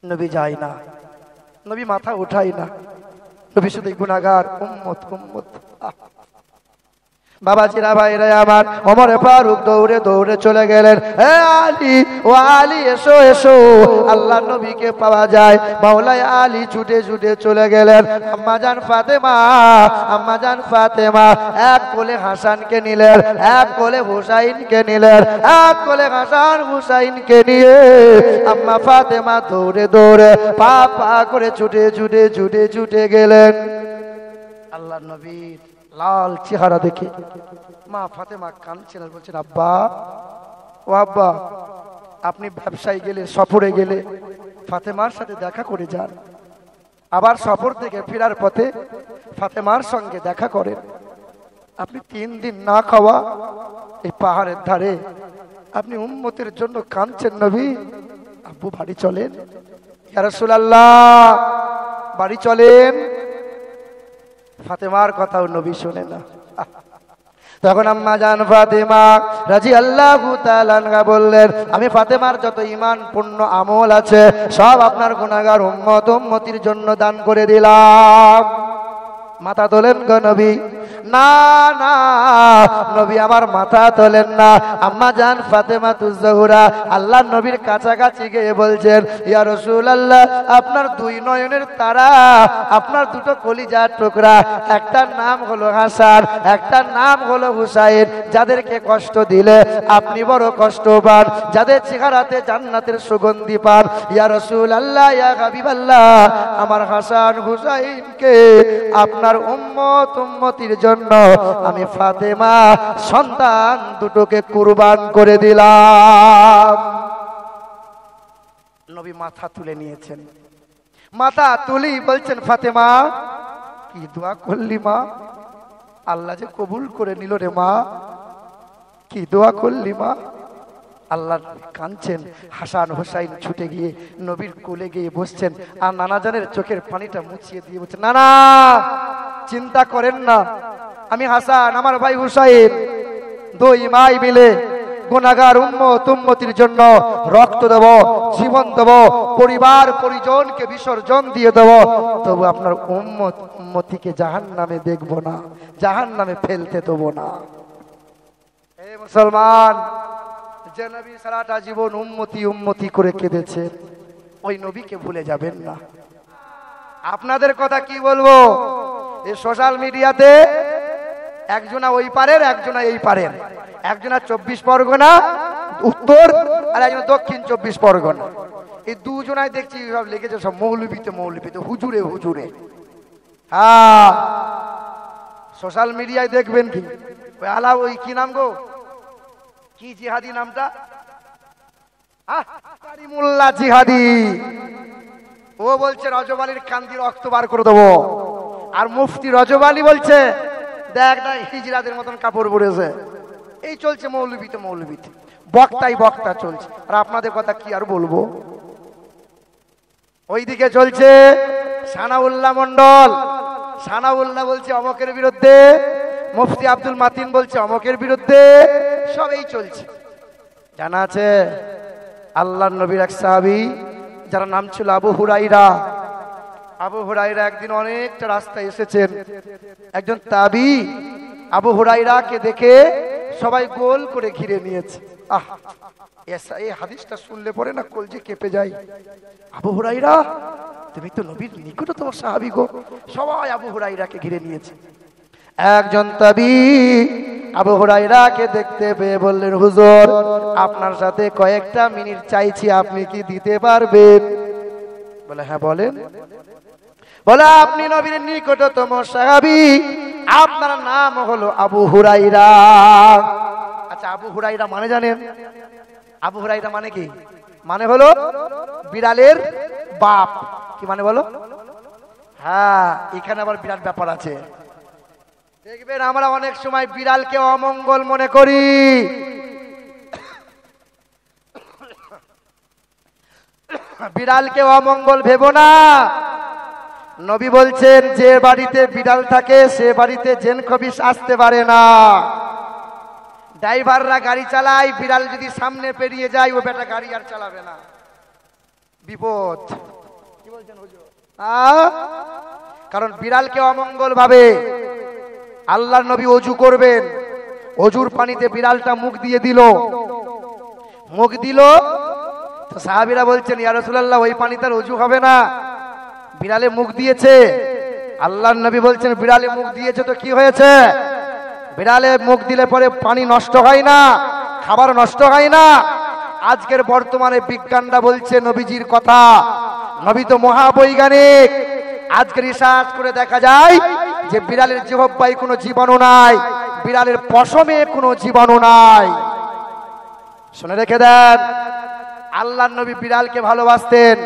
নবী যায় না, নবী মাথা উঠায় না, নবী শুধু গুনাহগার উম্মত উম্মত। বাবাজিরা ভাইরা আমার, ওমর ফারুক দৌড়ে দৌড়ে চলে গেলেন। হে আলী, ও আলী এসো এসো, আল্লাহর নবীকে পাওয়া যায়। মাওলানা আলী ছুটে ছুটে চলে গেলেন। আম্মাজান ফাতেমা এক কোলে হাসানকে নিলেন, এক কোলে হুসাইনকে নিলেন, এক কোলে হাসান হুসাইনকে নিয়ে আম্মা ফাতেমা দৌড়ে দৌড়ে পা পা করে ছুটে ছুটে ছুটে ছুটে গেলেন। আল্লাহর নবীর লাল চেহারা দেখে মা ফাতেমা কাঁদছেন আর বলছেন, আব্বা, ও আব্বা, আপনি ব্যবসায় গেলে, সফরে গেলে ফাতেমার সাথে দেখা করে যান, আবার সফর থেকে ফেরার পথে ফাতেমার সঙ্গে দেখা করেন। আপনি 3 দিন না খাওয়া এই পাহাড়ের ধারে আপনি উম্মতের জন্য কাঁদছেন নবী, আব্বু বাড়ি চলেন, ইয়া রাসূলুল্লাহ বাড়ি চলেন। ফাতেমার কথাও নবী শুনে না। তখন আম্মা জান ফাতেমা রাদিয়াল্লাহু তাআলা আনহা বললেন, আমি ফাতেমার যত ঈমান পূর্ণ আমল আছে সব আপনার গুনাহগার উম্মতির জন্য দান করে দিলাম। মাথা তোলেন গো নবী। না না, নবী আমার মাথা তোলেন না। আম্মা জান ফাতেমাতুজ জোহরা আল্লাহর নবীর কাছাকাছি গিয়ে বলছেন, ইয়া রাসূলুল্লাহ, আপনার 2 নয়নের তারা, আপনার 2টো কলিজার টুকরা, একটার নাম হলো হাসান, একটার নাম হলো হুসাইন, যাদেরকে কষ্ট দিলে আপনি বড় কষ্ট পান, যাদের চেহারাতে জান্নাতের সুগন্ধি পান। ইয়া রাসূলুল্লাহ, ইয়া হাবিবাল্লাহ, আমার হাসান হুসাইনকে আপনার উম্মতির জন্য আমি ফাতেমা সন্তান দুটোকে কুরবান করে দিলাম। নবী মাথা তুলে নিয়েছেন। মাথা তুলি বলছেন, ফাতেমা কি দোয়া করলি মা, আল্লাহ যে কবুল করে নিল রে মা, কি দোয়া করলি মা। আল্লাহ কাঁদছেন। হাসান হুসাইন ছুটে গিয়ে নবীর কোলে গিয়ে বসছেন আর নানাজানের চোখের পানিটা মুছিয়ে দিয়ে বলছেন, না না, চিন্তা করেন না, আমি হাসান, আমার ভাই হুসাইন 2 ভাই মিলে গুনাহগার উম্মতির জন্য রক্ত দেব, জীবন দেব, পরিবার পরিজনকে বিসর্জন দিয়ে দেব, তবু আপনার উম্মতিকে জাহান্নামে দেখব না, জাহান্নামে ফেলতে দেব না। হে মুসলমান, যে নবী সারাটা জীবন উম্মতি করে কেঁদেছে, ওই নবীকে ভুলে যাবেন না। আপনাদের কথা কি বলবো, এই সোশ্যাল মিডিয়াতে একজনা ওই পারের, একজনা এই পারের, একজনা 24 পরগনা উত্তর আর একজন দক্ষিণ 24 পরগনা, এই দুজনাই দেখছি সব লেগেছে সব মৌলবীতে হুজুরে হুজুরে। হ্যাঁ, সোশ্যাল মিডিয়ায় দেখবেন কি ওই আলা, ওই কি নাম গো, কি জিহাদি নামটা, কারিমুল্লাহ জিহাদি, ও বলছে রজব আলীর কান্দি রক্ত বার করে দেবো, আর মুফতি রজব আলী বলছে দেখ না হিজড়াদের মতন কাপড় পরেছে। এই চলছে মৌলবীতে বক্তা চলছে। আর আপনাদের কথা কি আর বলবো, ওইদিকে চলছে সানাউল্লাহ মন্ডল, সানাউল্লাহ বলছে অমকের বিরুদ্ধে, মুফতি আব্দুল মাতিন বলছে অমকের বিরুদ্ধে, সব এই চলছে। জানা আছে আল্লাহর নবীর এক সাহাবী যার নাম ছিল আবু হুরাইরা। আবু হুরাইরা একদিন অনেকটা রাস্তায় এসেছেন, একজন তাবী আবু হুরাইরাকে দেখে সবাই গোল করে ঘিরে নিয়েছে। এই হাদিসটা শুনলে পরে না কলজে কেঁপে যায়। আবু হুরাইরা, তুমি তো নবীর নিকটতম সাহাবী গো। সবাই আবু হুরাইরাকে ঘিরে নিয়েছে। একজন তাবী আবু হুরাইরাকে দেখতে পেয়ে বললেন, হুজুর, আপনার সাথে কয়েকটা মিনিট চাইছি, আপনি কি দিতে পারবেন? বলে, হ্যাঁ বলেন। বলে, আপনি নবীর নিকটতম সাহাবী, আপনার নাম হলো আবু হুরাইরা। আচ্ছা, আবু হুরাইরা মানে জানেন? আবু হুরাইরা মানে কি? মানে হলো বিড়ালের বাপ। কি মানে বলো? হ্যাঁ, এখানে আবার বিরাট ব্যাপার আছে। দেখবেন আমরা অনেক সময় বিড়ালকে অমঙ্গল মনে করি। বিড়ালকে অমঙ্গল ভেবো না। নবী বলছেন যে বাড়িতে বিড়াল থাকে সে বাড়িতে জিন খবিশ আসতে পারে না। ড্রাইভাররা গাড়ি চালায়, বিড়াল যদি সামনে পেরিয়ে যায় ও বেটা গাড়ি আর চালাবে না, বিপদ। কি বলছেন হুজুর? কারণ বিড়ালকে অমঙ্গল ভাবে। আল্লাহর নবী ওযু করবেন, অজুর পানিতে বিলালটা মুখ দিয়ে দিল, মুখ দিল তো সাহাবীরা বলছেন ইয়া রাসূলুল্লাহ ওই পানি তার অজু হবে না, বিলালে মুখ দিয়েছে। আল্লাহর নবী বলছেন বিড়ালে মুখ দিয়েছে তো কি হয়েছে, বিড়ালে মুখ দিলে পরে পানি নষ্ট হয় না, খাবার নষ্ট হয় না। আজকের বর্তমানে বিজ্ঞানরা বলছে নবীজির কথা, নবী তো মহাবৈজ্ঞানিক, আজকে রিসার্চ করে দেখা যায় যে বিড়ালের জিহ্বায় কোনো জীবাণু নাই, বিড়ালের পশমে কোনো জীবাণু নাই। শুনে রেখে দেন, আল্লাহর নবী বিড়ালকে ভালোবাসতেন।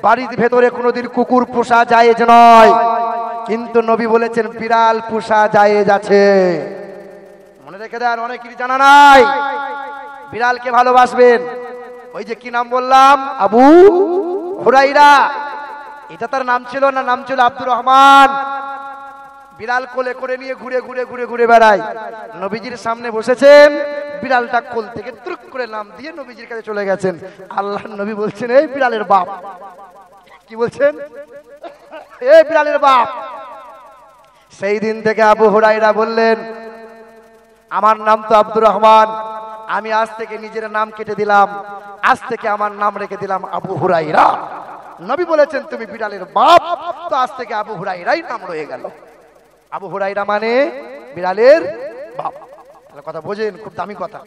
বাড়ির ভেতরে কোনোদিন কুকুর পোষা জায়েজ নয়, কিন্তু নবী বলেছেন বিড়াল পোষা জায়েজ আছে। মনে রেখে দেন, অনেকেরই জানা নাই বিড়ালকে ভালোবাসবেন। ওই যে কি নাম বললাম, আবু হুরাইরা, এটা তার নাম ছিল না, নাম ছিল আব্দুর রহমান। বিড়াল কোলে করে নিয়ে ঘুরে ঘুরে ঘুরে ঘুরে বেড়ায়। নবীজির সামনে বসেছেন, বিড়ালটা কোল থেকে ত্রুক করে নাম দিয়ে নবীজির কাছে চলে গেছেন। আল্লাহর নবী বলছেন এই বিড়ালের বাপ, কি বলছেন, এই বিড়ালের বাপ। সেই দিন থেকে আবু হুরাইরা বললেন আমার নাম তো আব্দুর রহমান, আমি আজ থেকে নিজের নাম কেটে দিলাম, আজ থেকে আমার নাম রেখে দিলাম আবু হুরাইরা। নবী বলেছেন তুমি বিড়ালের বাপ, তো আজ থেকে আবু হুরাইরাই নাম রয়ে গেল। আবু হুরাইরা মানে বিড়ালের বাপ। কথা বোঝেন, খুব দামি কথা।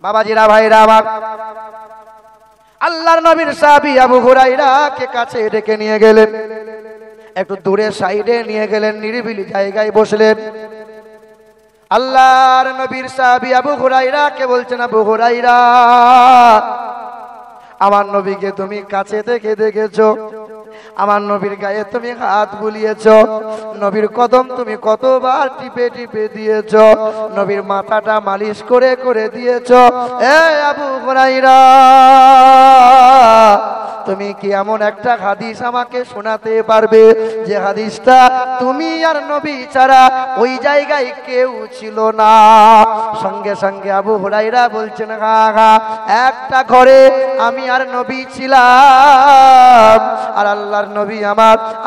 বাবাজিরা ভাইরা আমার, আল্লাহর নবীর সাহাবী আবু হুরাইরাকে কাছে ডেকে নিয়ে গেলেন, একটু দূরে সাইডে নিয়ে গেলেন, নিরিবিলি জায়গায় বসলেন। আল্লাহর নবীর সাহাবী আবু হুরাইরাকে বলছেন আবু হুরাইরা, আমার নবীকে তুমি কাছে থেকে দেখেছো, আমার নবীর গায়ে তুমি হাত বুলিয়েছো, নবীর কদম তুমি কতবার টিপে টিপে দিয়েছো, নবীর মাথাটা মালিশ করে করে দিয়েছো। এ আবু হুরাইরা, তুমি কি এমন একটা হাদিস আমাকে শোনাতে পারবে যে হাদিসটা তুমি আর নবী ছাড়া ওই জায়গায় কেউ ছিল না? সঙ্গে সঙ্গে আবু হুরাইরা বলছেন হ্যাঁ হ্যাঁ, একটা ঘরে আমি আর নবী ছিলাম, আর আল্লাহর নবী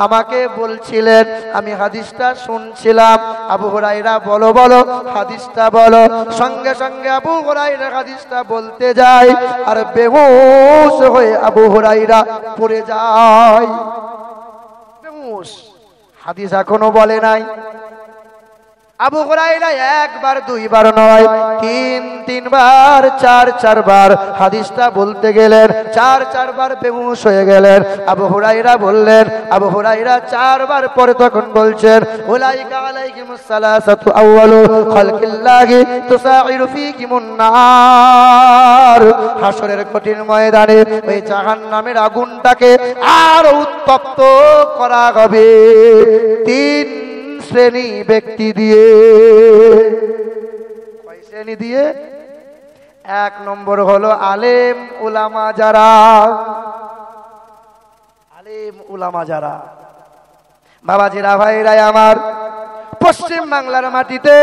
আমাকে বলছিলেন, আমি হাদিসটা শুনছিলাম। আবু হুরাইরা বলো বলো হাদিসটা বলো। সঙ্গে সঙ্গে আবু হুরাইরা হাদিসটা বলতে যায়, আর বেহুশ হয়ে আবু হুরাইরা পড়ে যায়। বেহুশ, হাদিস এখনো বলে নাই। আবু হুরাইরা একবার দুইবার নয়, তিনবার চারবার হাদিসটা বলতে গেলেন, চারবার বেহুশ হয়ে গেলেন। আবু হুরাইরা বললেন, আবু হুরাইরা চারবার পরে তখন বলছেন উলাইকা আলাইহিমুস সালাসাতু আউয়ালু খালকিল্লাহি তুসাইরু ফীহিমুন নার। হাসরের কঠিন ময়দানে ওই জাহান্নামের আগুনটাকে আরো উত্তপ্ত করা হবে তিন শ্রেণী ব্যক্তি দিয়ে। কয় শ্রেণী দিয়ে? এক নম্বর হলো আলেম উলামা যারা, আলেম উলামা যারা। বাবাজিরা ভাইরা আমার, পশ্চিম বাংলার মাটিতে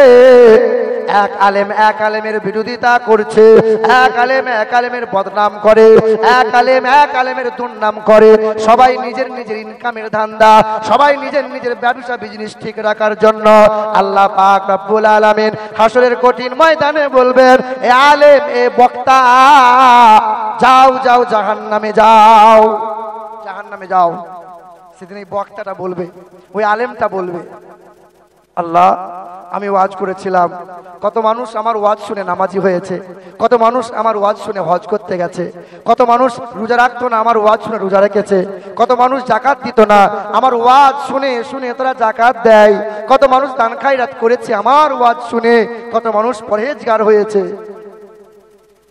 এক আলেমের বিরোধিতা করছে, এক আলেমের বদনাম করে, এক আলেমের দুর্নাম করে। সবাই নিজের নিজের ইনকামের ধান্দা, সবাই নিজের নিজের ব্যবসা বিজনেস ঠিক রাখার জন্য আল্লাহ পাক রব্বুল আলামিন হাসরের কঠিন ময়দানে বলবেন এ আলেম, এ বক্তা, যাও যাও জাহান্নামে যাও, জাহান্নামে যাও। সেদিন এই বক্তাটা বলবে, ওই আলেমটা বলবে আল্লাহ আমি ওয়াজ করেছিলাম, কত মানুষ আমার ওয়াজ শুনে নামাজি হয়েছে, কত মানুষ আমার ওয়াজ শুনে হজ করতে গেছে, কত মানুষ রোজা রাখতো না আমার ওয়াজ শুনে রোজা রেখেছে, কত মানুষ জাকাত দিত না আমার ওয়াজ শুনে শুনে তারা জাকাত দেয়, কত মানুষ দান খায়রাত করেছে আমার ওয়াজ শুনে, কত মানুষ পরহেজগার হয়েছে।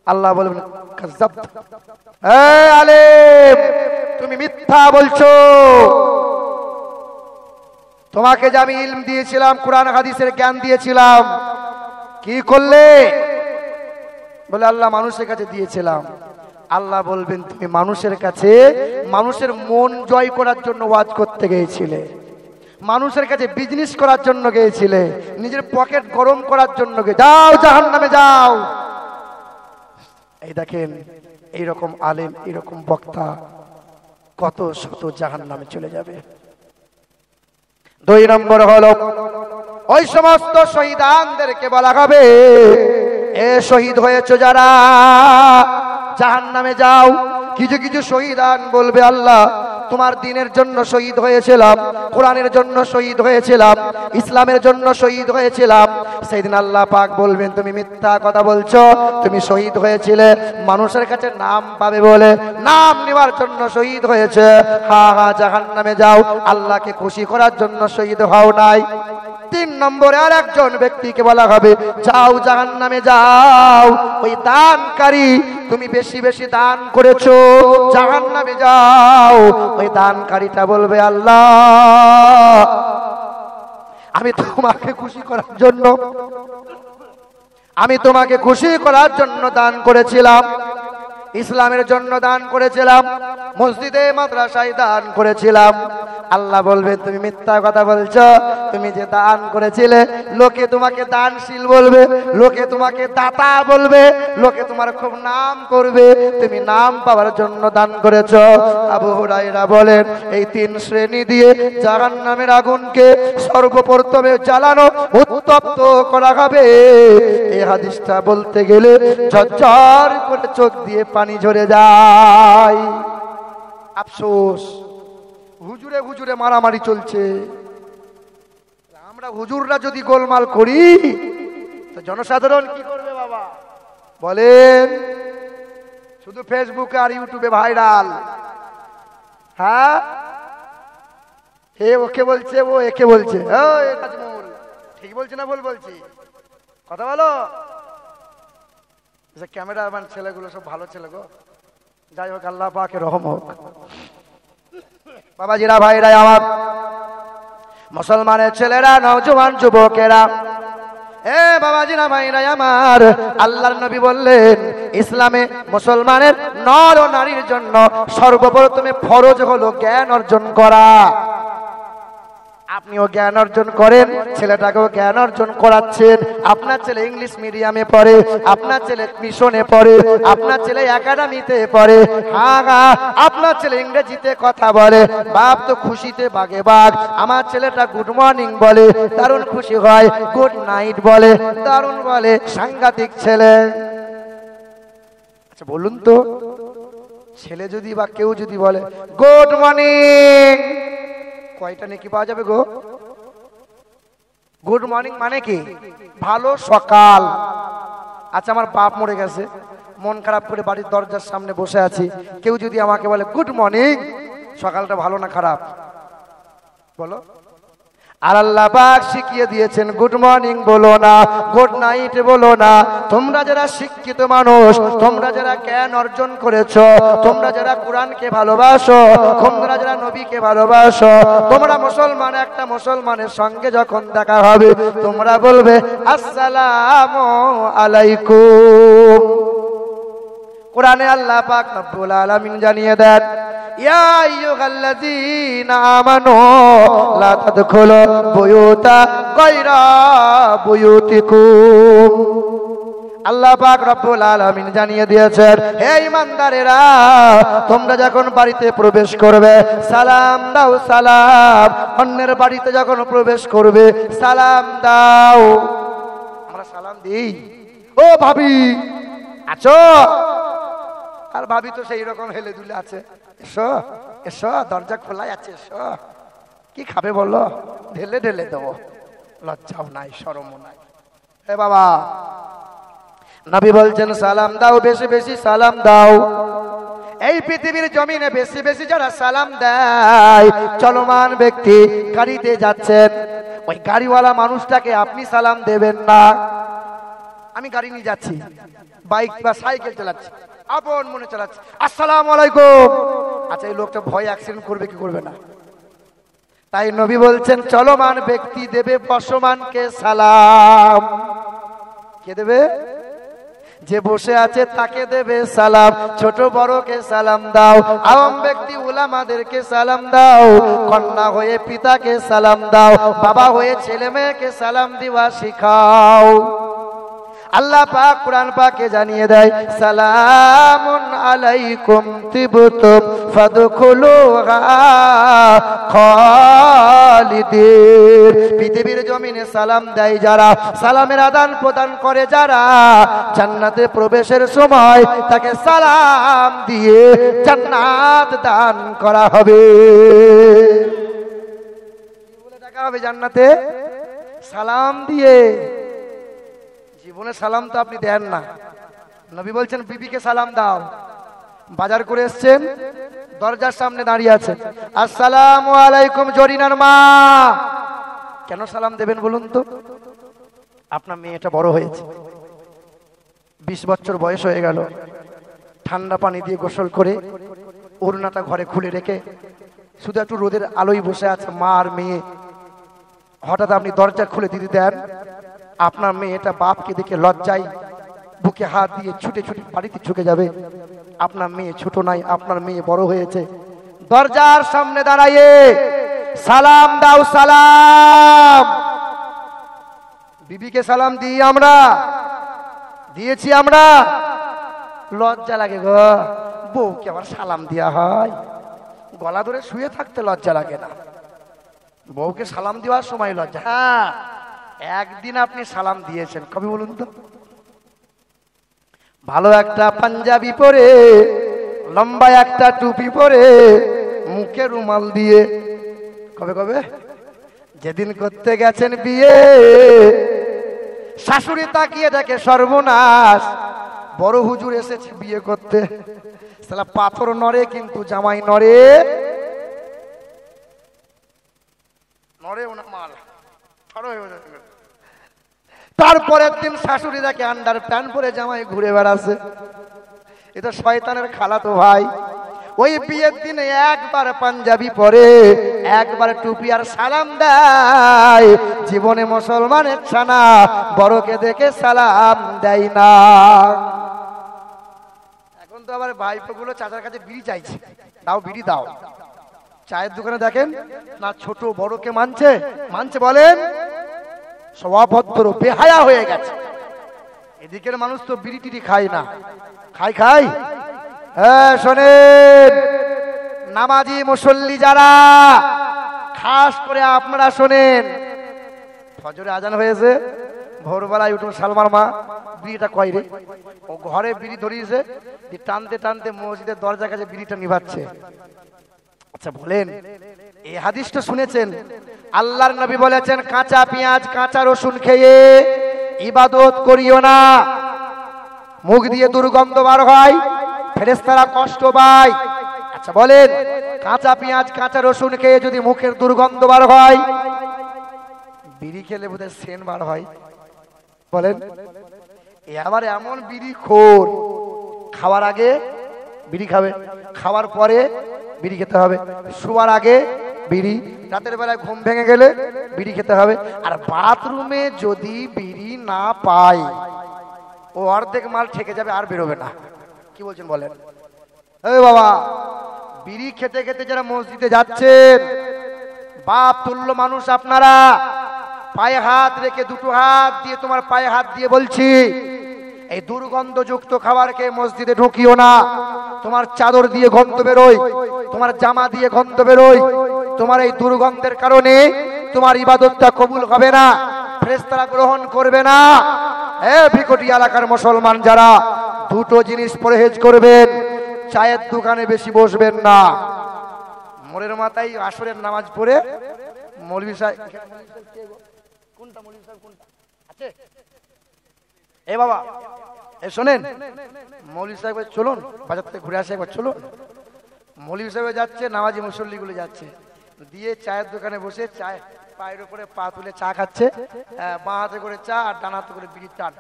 আল্লাহ বলবেন কাযাবত, এ আলেম তুমি মিথ্যা বলছো, তোমাকে যে আমি ইলম দিয়েছিলাম, কোরআন হাদিসের জ্ঞান দিয়েছিলাম, কি করলে? বলে আল্লাহ মানুষের কাছে দিয়েছিলাম। আল্লাহ বলবেন তুমি মানুষের কাছে মানুষের মন জয় করার জন্য ওয়াজ করতে গিয়েছিলে, মানুষের কাছে বিজনেস করার জন্য গিয়েছিলে, নিজের পকেট গরম করার জন্য যাও জাহান্নামে যাও। এই দেখেন এইরকম আলেম, এইরকম বক্তা কত শত জাহান্নামে চলে যাবে। দুই নম্বর হলো ওই সমস্ত শহীদানদেরকে বলা হবে, এ শহীদ হয়েছে যারা, জাহান্নামে যাও। কিছু কিছু শহীদান বলবে, আল্লাহ তোমার দ্বীনের জন্য শহীদ হয়েছিলাম, কোরআনের জন্য শহীদ হয়েছিলাম, ইসলামের জন্য শহীদ হয়েছিলাম। সেদিন আল্লাহ পাক বলবেন, তুমি মিথ্যা কথা বলছো, তুমি শহীদ হয়েছিলে মানুষের কাছে নাম পাবে বলে, নাম নেওয়ার জন্য শহীদ হয়েছে। হা হা, জাহান্নামে যাও, আল্লাহকে খুশি করার জন্য শহীদ হও নাই। 3 নম্বরে আর একজন ব্যক্তিকে বলা হবে, যাও জাহান্নামে যাও, ওই দানকারী, তুমি বেশি বেশি দান করেছো, জাহান্নামে যাও। ওই দানকারীটা বলবে, আল্লাহ আমি তোমাকে খুশি করার জন্য, আমি তোমাকে খুশি করার জন্য দান করেছিলাম, ইসলামের জন্য দান করেছিলাম, মসজিদে মাদ্রাসায় দান করেছিলাম। আল্লাহ বলবে, তুমি মিথ্যা কথা বলছো, তুমি যে দান করেছিলে লোকে তোমাকে দানশীল বলবে, লোকে তোমাকে দাতা বলবে, লোকে তোমার খুব নাম করবে, তুমি নাম পাওয়ার জন্য দান করেছো। আবু হুরায়রা বলেন, এই 3 শ্রেণী দিয়ে জাহান্নামের আগুনকে সর্বপ্রথমে জ্বালানো, উত্তপ্ত করা হবে। এই হাদিসটা বলতে গেলে ঝরঝর করে চোখ দিয়ে পানি ঝরে যায়। আফসোস, হুজুরে হুজুরে মারামারি চলছে। আমরা হুজুররা যদি গোলমাল করি তো জনসাধারণ কি করবে বাবা বলেন? শুধু ফেসবুকে আর ইউটিউবে ভাইরাল। হ্যাঁ, এ ওকে বলছে, ও একে বলছে, ঠিক বলছে না ভুল বলছি? কথা বলো। ক্যামেরাম্যান ছেলেগুলো সব ভালো ছেলে গো, যাই হোক, আল্লাহ পাকের রহম হোক। বাবাজিরা, ভাইরা আমার, মুসলমানের ছেলেরা, নওজোয়ান যুবকেরা, এ বাবাজিরা, ভাইরা আমার, আল্লাহর নবী বললেন, ইসলামে মুসলমানের নর ও নারীর জন্য সর্বপ্রথমে ফরজ হলো জ্ঞান অর্জন করা। আপনিও জ্ঞান অর্জন করেন, ছেলেটাকেও জ্ঞান অর্জন করাচ্ছেন। আপনার ছেলে ইংলিশ মিডিয়ামে পড়ে, আপনার ছেলে মিশনে পড়ে, আপনার ছেলে একাডেমিতে পড়ে, হ্যাঁ আপনার ছেলে ইংরেজিতে কথা বলে, বাপ তো খুশিতে বাগে বাগ। আমার ছেলেটা গুড মর্নিং বলে, দারুণ খুশি হয়, গুড নাইট বলে, দারুণ বলে, সাংঘাতিক ছেলে। আচ্ছা বলুন তো, ছেলে যদি বা কেউ যদি বলে গুড মর্নিং, কয়টা নেকি পাওয়া যাবে গো? গুড মর্নিং মানে কি? ভালো সকাল। আচ্ছা, আমার বাপ মরে গেছে, মন খারাপ করে বাড়ির দরজার সামনে বসে আছি, কেউ যদি আমাকে বলে গুড মর্নিং, সকালটা ভালো না খারাপ বলো? আর আল্লাহ পাক শিখিয়ে দিয়েছেন গুড মর্নিং বলো না, গুড নাইট বলো না। তোমরা যারা শিক্ষিত মানুষ, তোমরা যারা জ্ঞান অর্জন করেছো, তোমরা যারা কোরআনকে ভালোবাসো, তোমরা যারা নবীকে ভালোবাসো, তোমরা মুসলমান, একটা মুসলমানের সঙ্গে যখন দেখা হবে তোমরা বলবে আসসালামু আলাইকুম। কোরআনে আল্লাহ পাক রব্বুল আলামিন জানিয়ে দেন, ইয়া আইয়ুহাল্লাযীনা আমানু লা তাদখুলু বুয়ুতা গায়রা বুয়ুতিকুম। আল্লাহ পাক রব্বুল আলামিন জানিয়ে দিয়েছেন, হে ঈমানদারেরা, তোমরা যখন বাড়িতে প্রবেশ করবে সালাম দাও, সালাম। অন্যের বাড়িতে যখন প্রবেশ করবে সালাম দাও। আমরা সালাম দিই, ও ভাবি আছো? আর ভাবি তো সেই রকম হেলে দুলে আছে, এসো এসো, দরজা খোলাই আছে, এসো, কি খাবে বলো, ঢেলে ঢেলে দেবো, লজ্জাও নাই, শরমও নাই। হে বাবা, নবী বলছেন সালাম দাও, বেশি বেশি সালাম দাও। এই পৃথিবীর জমিনে বেশি বেশি যারা সালাম দেয়, চলমান ব্যক্তি গাড়িতে যাচ্ছেন, ওই গাড়িওয়ালা মানুষটাকে আপনি সালাম দেবেন না। আমি গাড়ি নিয়ে যাচ্ছি, বাইক বা সাইকেল চালাচ্ছি, আপন মনে চালাচ্ছি, আসসালামু আলাইকুম। আচ্ছা, এই লোকটা ভয় অ্যাক্সিডেন্ট করবে কি করবে না? তাই নবী বলছেন চলমান ব্যক্তি দেবে বসমানকে সালাম। কে দেবে? যে বসে আছে তাকে দেবে সালাম। ছোট বড়কে সালাম দাও, আওয়াম ব্যক্তি উলামাদেরকে সালাম দাও, কন্যা হয়ে পিতাকে সালাম দাও, বাবা হয়ে ছেলে মেয়েকে সালাম দিবা শিখাও। আল্লাহ পাক কুরআন পাকে জানিয়ে দেয় সালামুন আলাইকুম তিবতুম ফাদখুলুহা খালিদিন। পৃথিবীর জমিনে সালাম দেয় যারা, সালামের আদান প্রদান করে যারা, জান্নাতে প্রবেশের সময় তাকে সালাম দিয়ে জান্নাত দান করা হবে। কি বলে ডাকা হবে জান্নাতে? সালাম দিয়ে। জীবনে সালাম তো আপনি দেন না। নবী বলছেন বিবিকে সালাম দাও। বাজার করে এসছেন, দরজার সামনে দাঁড়িয়ে আছেন, আসসালামু আলাইকুম জরিনার মা। কেন সালাম দেবেন বলুন তো? আপনার মেয়েটা বড় হয়েছে, 20 বছর বয়স হয়ে গেল, ঠান্ডা পানি দিয়ে গোসল করে ওড়নাটা ঘরে খুলে রেখে শুধু একটু রোদের আলোয় বসে আছে মা আর মেয়ে। হঠাৎ আপনি দরজা খুলে দিতে দেন, আপনার মেয়েটা বাপকে দেখে লজ্জায় বুকে হাত দিয়ে ছুটে ছুটে বাড়িতে ঢুকে যাবে। আপনার মেয়ে ছোট নাই, আপনার মেয়ে বড় হয়েছে। দরজার সামনে দাঁড়াইয়ে সালাম দাও, সালাম। বিবিকে সালাম দিই আমরা, দিয়েছি আমরা। লজ্জা লাগে গো, বউকে আবার সালাম দেওয়া হয়? গলা ধরে শুয়ে থাকতে লজ্জা লাগে না? বউকে সালাম দেওয়ার সময় লজ্জা। হ্যাঁ, একদিন আপনি সালাম দিয়েছেন, কবে বলুন তো? ভালো একটা পাঞ্জাবি পরে, লম্বা একটা টুপি পরে, মুখে রুমাল দিয়ে। কবে কবে? যেদিন করতে গেছেন বিয়ে। শাশুড়ি তাকিয়ে দেখে সর্বনাশ, বড় হুজুর এসেছে বিয়ে করতে। সালা পাথর নড়ে কিন্তু জামাই নড়ে নড়ে ওনা মাল। তারপরের দিন শাশুড়ি দেখে আন্ডার প্যান্ট পরে জামাই ঘুরে বেড়াচ্ছে। এটা শয়তানের খালাতো ভাই। ওই বিয়ের দিনে একবার পাঞ্জাবি পরে, একবার টুপি আর সালাম দেয়। জীবনে মুসলমানের ছানা বড়কে দেখে সালাম দেয় না। এখন তো আবার ভাইপোগুলো চাচার কাছে বিড়ি চাইছে, দাও বিড়ি দাও। চায়ের দোকানে দেখেন না, ছোট বড়কে মানছে, মানছে বলেন? স্বভাবভদ্র বেহায়া হয়ে গেছে। এদিকের মানুষ তো বিড়ি টিড়ি খায় না। খাই। হ্যাঁ শোনেন, নামাজি মুসল্লি যারা, খাস করে আপনারা শোনেন, ফজরে আজান হয়েছে, ভোরবেলায় উঠুন সালমার মা বিড়িটা কয় রে, ও ঘরে বিড়ি ধরিয়েছে, টানতে টানতে মসজিদের দরজার কাছে বিড়িটা নিভাচ্ছে। আচ্ছা বলেন, এই হাদিসটা শুনেছেন? আল্লাহর নবী বলেছেন কাঁচা পেঁয়াজ কাঁচা রসুন খেয়ে ইবাদত করিও না, মুখ দিয়ে দুর্গন্ধ বার হয়, ফেরেশতারা কষ্ট পায়। আচ্ছা বলেন, কাঁচা পেঁয়াজ কাঁচা রসুন খেয়ে যদি মুখের দুর্গন্ধ বার হয়, বিড়ি খেলে বোধহয় সেন বার হয়? বলেন। এ আবার এমন বিড়ি খোর, খাওয়ার আগে বিড়ি খাবে, খাওয়ার পরে বিড়ি খেতে হবে, শোয়ার আগে বিড়ি, রাতের বেলায় ঘুম ভেঙে গেলে বিড়ি খেতে হবে। আর বাথরুমে যদি বিড়ি না পায়, ও অর্ধেক মাল ঠেকে যাবে, আর বেরোবে না। কি বলছেন বলেন? এই বাবা, বিড়ি খেতে খেতে যারা মসজিদে যাচ্ছেন, বাপ তুল্য মানুষ আপনারা, পায়ে হাত রেখে দুটো হাত দিয়ে তোমার পায়ে হাত দিয়ে বলছি, এই দুর্গন্ধযুক্ত খাবারকে মসজিদে ঢুকিও না। তোমার চাদর দিয়ে গন্ধ বেরোয়, তোমার জামা দিয়ে গন্ধ বেরোয়, তোমার এই দুর্গন্ধের কারণে তোমার ইবাদতটা কবুল হবে না, ফেরেশতারা গ্রহণ করবে না। ভিকটি এলাকার মুসলমান যারা, দুটো জিনিস পরহেজ করবেন। চায়ের দোকানে বেশি বসবেন না। মোড়ের মাথায় আসরের নামাজ পড়ে মৌলভী সাহেব, কোনটা মৌলভী সাহেব কোনটা আছে? এ বাবা, এ শোনেন, মৌলভী সাহেব চলুন বাজার থেকে ঘুরে আসে একবার, চলুন। মৌলভী সাহেব যাচ্ছে, নামাজি মুসল্লিগুলো যাচ্ছে, দিয়ে চায়ের দোকানে বসে চায় পায়ের উপরে পা তুলে চা খাচ্ছে, বাঁ হাতে করে চা আর ডান হাতে করে বিড়ির টান।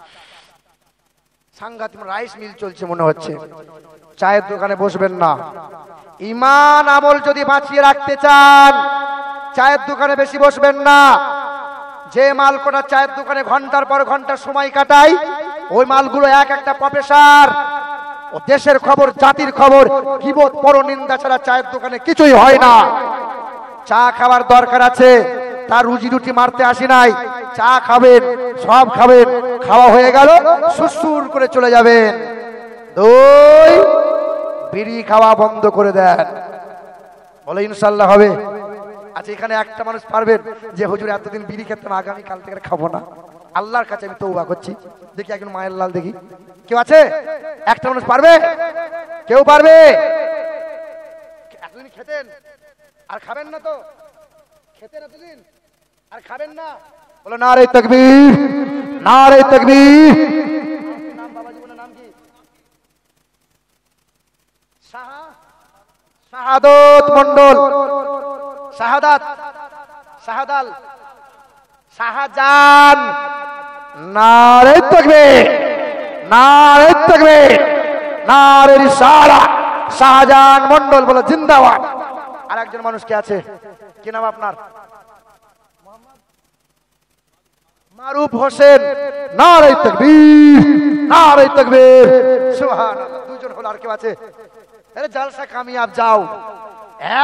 সাংঘাতিক রাইস মিল চলছে মনে হচ্ছে। চায়ের দোকানে বসবেন না। ঈমান আমল যদি বাঁচিয়ে রাখতে চান, চায়ের দোকানে বেশি বসবেন না। যে মাল কোটা চায়ের দোকানে ঘন্টার পর ঘন্টা সময় কাটায়, ওই মালগুলো এক একটা প্রফেসর। ও দেশের খবর, জাতির খবর, গীবত পরনিন্দা ছাড়া চায়ের দোকানে কিছুই হয় না। চা খাওয়ার দরকার আছে, তার রুজি রুটি মারতে আসি নাই। চা খাবেন, সব খাবেন, খাওয়া হয়ে গেল সুসুর করে চলে যাবেন। বিড়ি খাওয়া বন্ধ করে দেন। বলে ইনশাল্লাহ হবে। আচ্ছা, এখানে একটা মানুষ পারবেন যে হুজুর এতদিন বিড়ি খেতাম, আগামী কাল থেকে খাবো না? আল্লাহর কাছে আমি তওবা করছি। দেখি একজন মায়ের লাল দেখি, কেউ আছে? একটা মানুষ পারবে? কেউ পারবে? এতদিন খেতেন আর খাবেন না তো? খেতেন এতদিন আর খাবেন না? বলো নারে তাকবীর, নারে তাকবীর। নাম বাবা জীবনের নাম কি? শাহাদত মন্ডল, শাহাদাত, শাহাদাল, শাহজাহান। নারে তাকবীর, নারে তাকবীর, নারে রিসালা। শাহজাহান মন্ডল বলো জিন্দাবাদ। আর একজন মানুষ কে আছে? কি নাম আপনার? মারুফ হোসেন। নারে তাকবীর, নারে তাকবীর, সুবহানাল্লাহ। দুজন হলো, আর কেউ আছে? আরে জালসা কামিয়াব। যাও,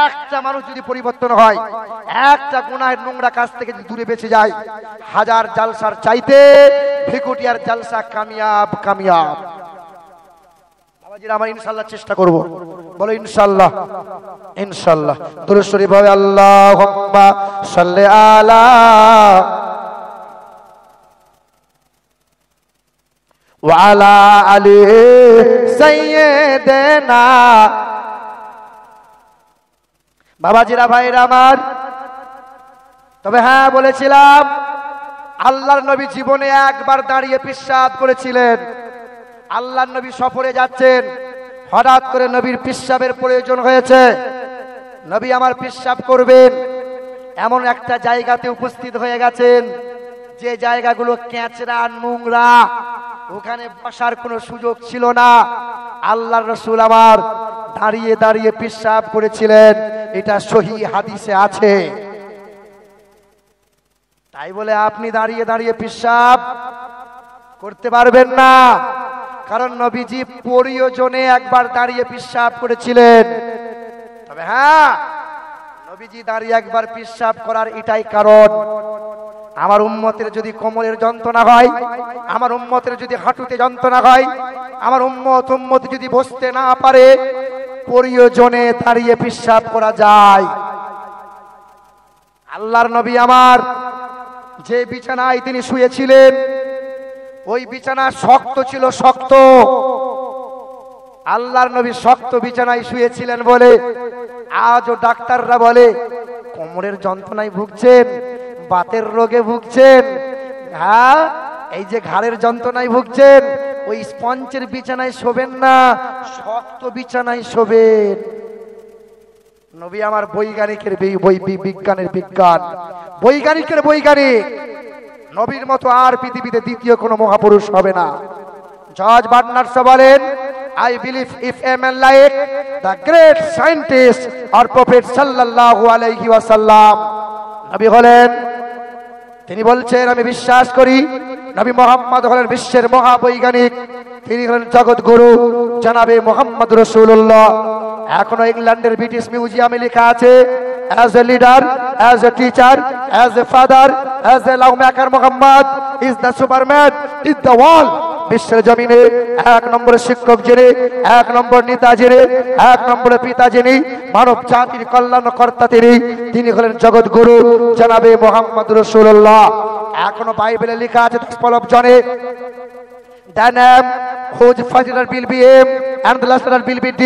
একটা মানুষ যদি পরিবর্তন হয়, একটা গুনাহের নোংরা কাজ থেকে যদি দূরে বেঁচে যায়, হাজার জালসার চাইতে ভিকুটিয়ার জালসা কামিয়াব, কামিয়াব। বাবাজিরা আমরা ইনশাআল্লাহ চেষ্টা করব। বলো ইনশাআল্লাহ, ইনশাআল্লাহ। দুরূদ শরীফ হবে আল্লাহুম্মা সাল্লি আলা ওয়া আলা আলি সাইয়্যিদিনা। বাবাজিরা ভাইরা আমার, তবে হ্যাঁ বলেছিলাম আল্লাহর নবী জীবনে একবার দাঁড়িয়ে পেশাব করেছিলেন। আল্লাহর নবী সফরে যাচ্ছেন, হঠাৎ করে নবীর পেশাবের প্রয়োজন হয়েছে। নবী আমার পেশাব করবেন, এমন একটা জায়গাতে উপস্থিত হয়ে গেছেন যে জায়গাগুলো ক্যাঁচড়া, নোংরা, ওখানে বসার কোনো সুযোগ ছিল না। আল্লাহর রাসূল আমার দাঁড়িয়ে দাঁড়িয়ে পেশাব করেছিলেন, এটা সহিহ হাদিসে আছে। তাই বলে আপনি দাঁড়িয়ে দাঁড়িয়ে পেশাব করতে পারবেন না, কারণ নবীজি প্রয়োজনে একবার দাঁড়িয়ে পেশাব করেছিলেন। তবে হ্যাঁ, নবীজি দাঁড়িয়ে একবার পেশাব করার এটাই কারণ, আমার উম্মতের যদি কোমরের যন্ত্রণা হয়, আমার উম্মতের যদি হাঁটুতে যন্ত্রণা হয়, আমার উম্মত যদি বসতে না পারে, প্রয়োজনে দাঁড়িয়ে পেশাব করা যায়। আল্লাহর নবী আমার যে বিছানায় তিনি শুয়েছিলেন, ওই বিছানা শক্ত ছিল, শক্ত। আল্লাহর নবী শক্ত বিছানায় শুয়েছিলেন বলে আজও ডাক্তাররা বলে কোমরের যন্ত্রণায় ভুগছেন, বাতের রোগে ভুগছেন, হ্যাঁ এই যে ঘাড়ের যন্ত্রণায় ভুগছেন, ওই স্পঞ্জের বিছানায় শোবেন না, শক্ত বিছানায় শোবেন। নবী আমার বৈজ্ঞানিকের বিজ্ঞানের বিজ্ঞান, বৈজ্ঞানিকের বৈজ্ঞানিক। নবীর মতো আর পৃথিবীতে দ্বিতীয় কোনো মহাপুরুষ হবে না। জর্জ বার্নার্ড বলেন, I believe if a man like the great scientist or prophet sallallahu alayhi wa sallam, নবী হলেন, তিনি বলছেন আমি বিশ্বাস করি নবী মুহাম্মদ হলেন বিশ্বের মহাবৈজ্ঞানিক, তিনি হলেন জগৎ গুরু জনাবে মুহাম্মদ রাসূলুল্লাহ। এখনো ইংল্যান্ডের ব্রিটিশ মিউজিয়ামে লেখা আছে, as a leader, as a teacher, as a father, as a lawmaker, Muhammad is the superman in the world. বিশ্বের জমিনে এক নম্বরের শিক্ষক যিনি, এক নম্বর নেতা যিনি, এক নম্বরের পিতা যিনি, মানব জাতির কল্যাণকর্তা তিনি হলেন জগৎ গুরু জনাবে মুহাম্মদ রাসূলুল্লাহ। এখনো বাইবেলে লেখা আছে 10 পলব জনে, the name whose first letter will be M and the last letter will be D,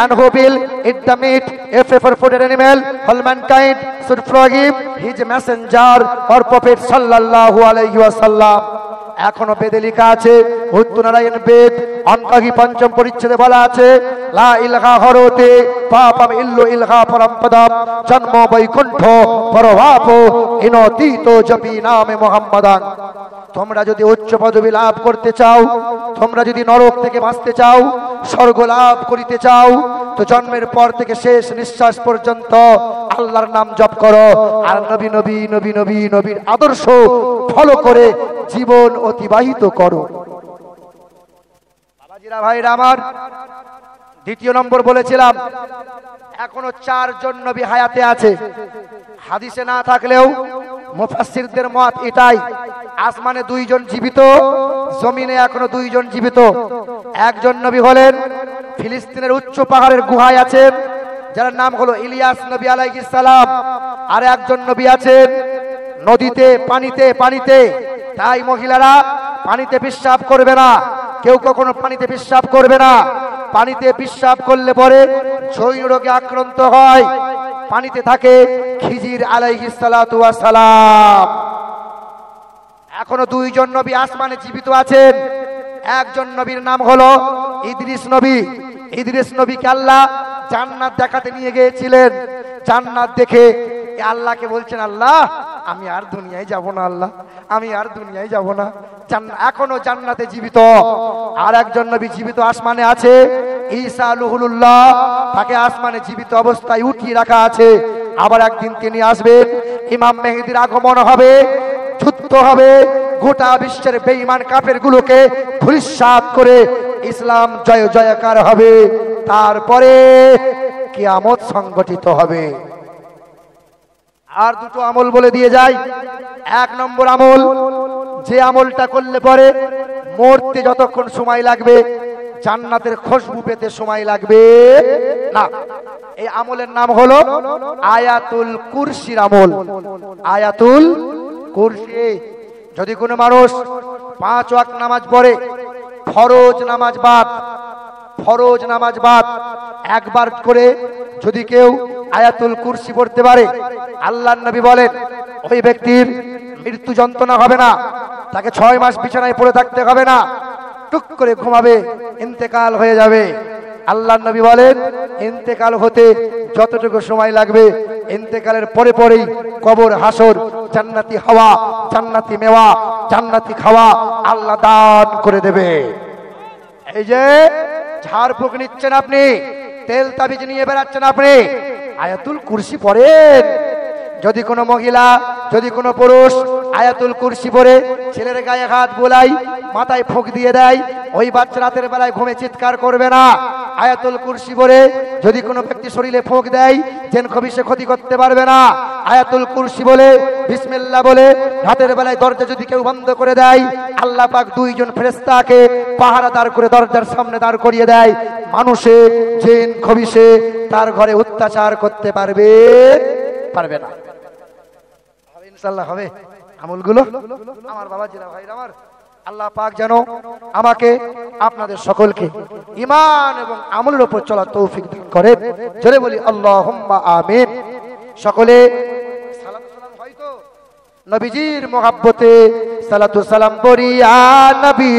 and who will eat the meat if a four-footed animal, all mankind should flog him, his messenger or prophet sallallahu alayhi wa sallam. এখনো বেদে লেখা আছে, উত্তরনারায়ণ বেদ অনকাহি পঞ্চম পরিচ্ছেদে বলা আছে, লা ইলাহা হরতে পাপম ইল্লু ইলহা পরমপদম জন্ম বৈকুণ্ঠ পরভাপ ইনতীত জপি নামে মুহাম্মাদান। তোমরা যদি উচ্চ পদবি লাভ করতে চাও, তোমরা যদি নরক থেকে বাঁচতে চাও, স্বর্গ লাভ করিতে চাও, তো জন্মের পর থেকে শেষ নিঃশ্বাস পর্যন্ত আল্লাহর নাম জপ করো, আর নবী নবী নবী নবী নবীর আদর্শ ফলো করে জীবন অতিবাহিত করো। বাবাজিরা ভাইরা আমার, দ্বিতীয় নম্বর বলেছিলাম এখনো 4 জন নবী হায়াতে আছে। হাদিসে না থাকলেও মুফাসসিরদের মত এটাই, আসমানে 2 জন জীবিত, জমিনে এখনো 2 জন জীবিত। একজন নবী হলেন ফিলিস্তিনের উচ্চ পাহাড়ের গুহায় আছেন, যার নাম হলো ইলিয়াস নবী আলাইহিস সালাম। আর একজন নবী আছেন নদীতে, পানিতে পানিতে। তাই মহিলারা পানিতে পেশাব করবে না, কেউ কখনো পানিতে পেশাব করবে না। পানিতে পেশাব করলে পরে যৌন রোগে আক্রান্ত হয়। পানিতে থাকে খিজির আলাইহিস সালাতু ওয়াস সালাম। এখনো দুইজন নবী আসমানে জীবিত আছেন। একজন নবীর নাম হলো ইদ্রিস নবী। ইদ্রিস নবীকে আল্লাহ জান্নাত দেখাতে নিয়ে গিয়েছিলেন। জান্নাত দেখে আল্লাহকে বলছেন, আল্লাহ আমি আর দুনিয়ায় যাব না, আল্লাহ আমি আর দুনিয়ায় যাব না। এখনো জান্নাতে জীবিত। আর একজন নবী জীবিত আসমানে আছে, ঈসা রুহুল্লাহ। তাকে আসমানে জীবিত অবস্থায় উঠিয়ে রাখা আছে। আবার একদিন তিনি আসবেন, ইমাম মেহেদীর আগমন হবে, যুদ্ধ হবে, গোটা বিশ্বের বেঈমান কাফেরগুলোকে ধূলিসাৎ করে ইসলাম জয় জয়কার হবে। তারপরে কিয়ামত সংগঠিত হবে। আর দুটো আমল বলে দিয়ে যাই। এক নম্বর আমল, যে আমলটা করলে পরে মরতে যতক্ষণ সময় লাগবে জান্নাতের খুশবু পেতে সময় লাগবে না। এই আমলের নাম হলো আয়াতুল কুরসির আমল। আয়াতুল কুরসি। যদি কোনো মানুষ 5 ওয়াক্ত নামাজ পড়ে, ফরজ নামাজ বাদ একবার করে যদি কেউ আয়াতুল কুরসি পড়তে পারে, আল্লাহর নবী বলেন ওই ব্যক্তির মৃত্যু যন্ত্রণা হবে না, তাকে 6 মাস বিছানায় পড়ে থাকতে হবে না, টুক করে ঘুমাবে, ইন্তেকাল হয়ে যাবে। আল্লাহর নবী বলেন ইন্তেকাল হতে যতটুকু সময় লাগবে, ইন্তেকালের পরে পরেই কবর, হাসর, জান্নাতি হাওয়া, জান্নাতি মেওয়া, জান্নাতি খাওয়া আল্লাহ দান করে দেবে। এই যে ঝাড়ফুঁক নিচ্ছেন আপনি, তেল তাবিজ নিয়ে বেড়াচ্ছেন আপনি, আয়াতুল কুরসি পড়েন। যদি কোনো মহিলা, যদি কোনো পুরুষ আয়াতুল কুরসি পড়ে ছেলের গায়ে হাত বোলাই, মাথায় ফুঁক দিয়ে দেয়, ওই বাচ্চা রাতের বেলায় ঘুমে চিৎকার করবে না। আয়াতুল কুরসি পড়ে যদি কোনো ব্যক্তি শরীরে ফুঁক দেয়, জেন খবিশে ক্ষতি করতে পারবে না। আয়াতুল কুরসি বলে, বিসমিল্লাহ বলে রাতের বেলায় দরজা যদি কেউ বন্ধ করে দেয়, আল্লাহ পাক 2 জন ফেরেশতাকে পাহারাদার করে দরজার সামনে দাঁড় করিয়ে দেয়। মানুষে, জেন খবিশে তার ঘরে অত্যাচার করতে পারবে না। ইনশাআল্লাহ হবে আমলগুলো। আমার বাবাজিরা, ভাইরা আমার, আল্লাহ পাক যেন আমাকে আপনাদের সকলকে ঈমান এবং আমলের উপর চলার তৌফিক দান করেন। জোরে বলি আল্লাহুম্মা আমিন। সকলে সালাত সালাম হয়তো নবীজির মহব্বতে সালাতু সালাম পড়ি, আ নবী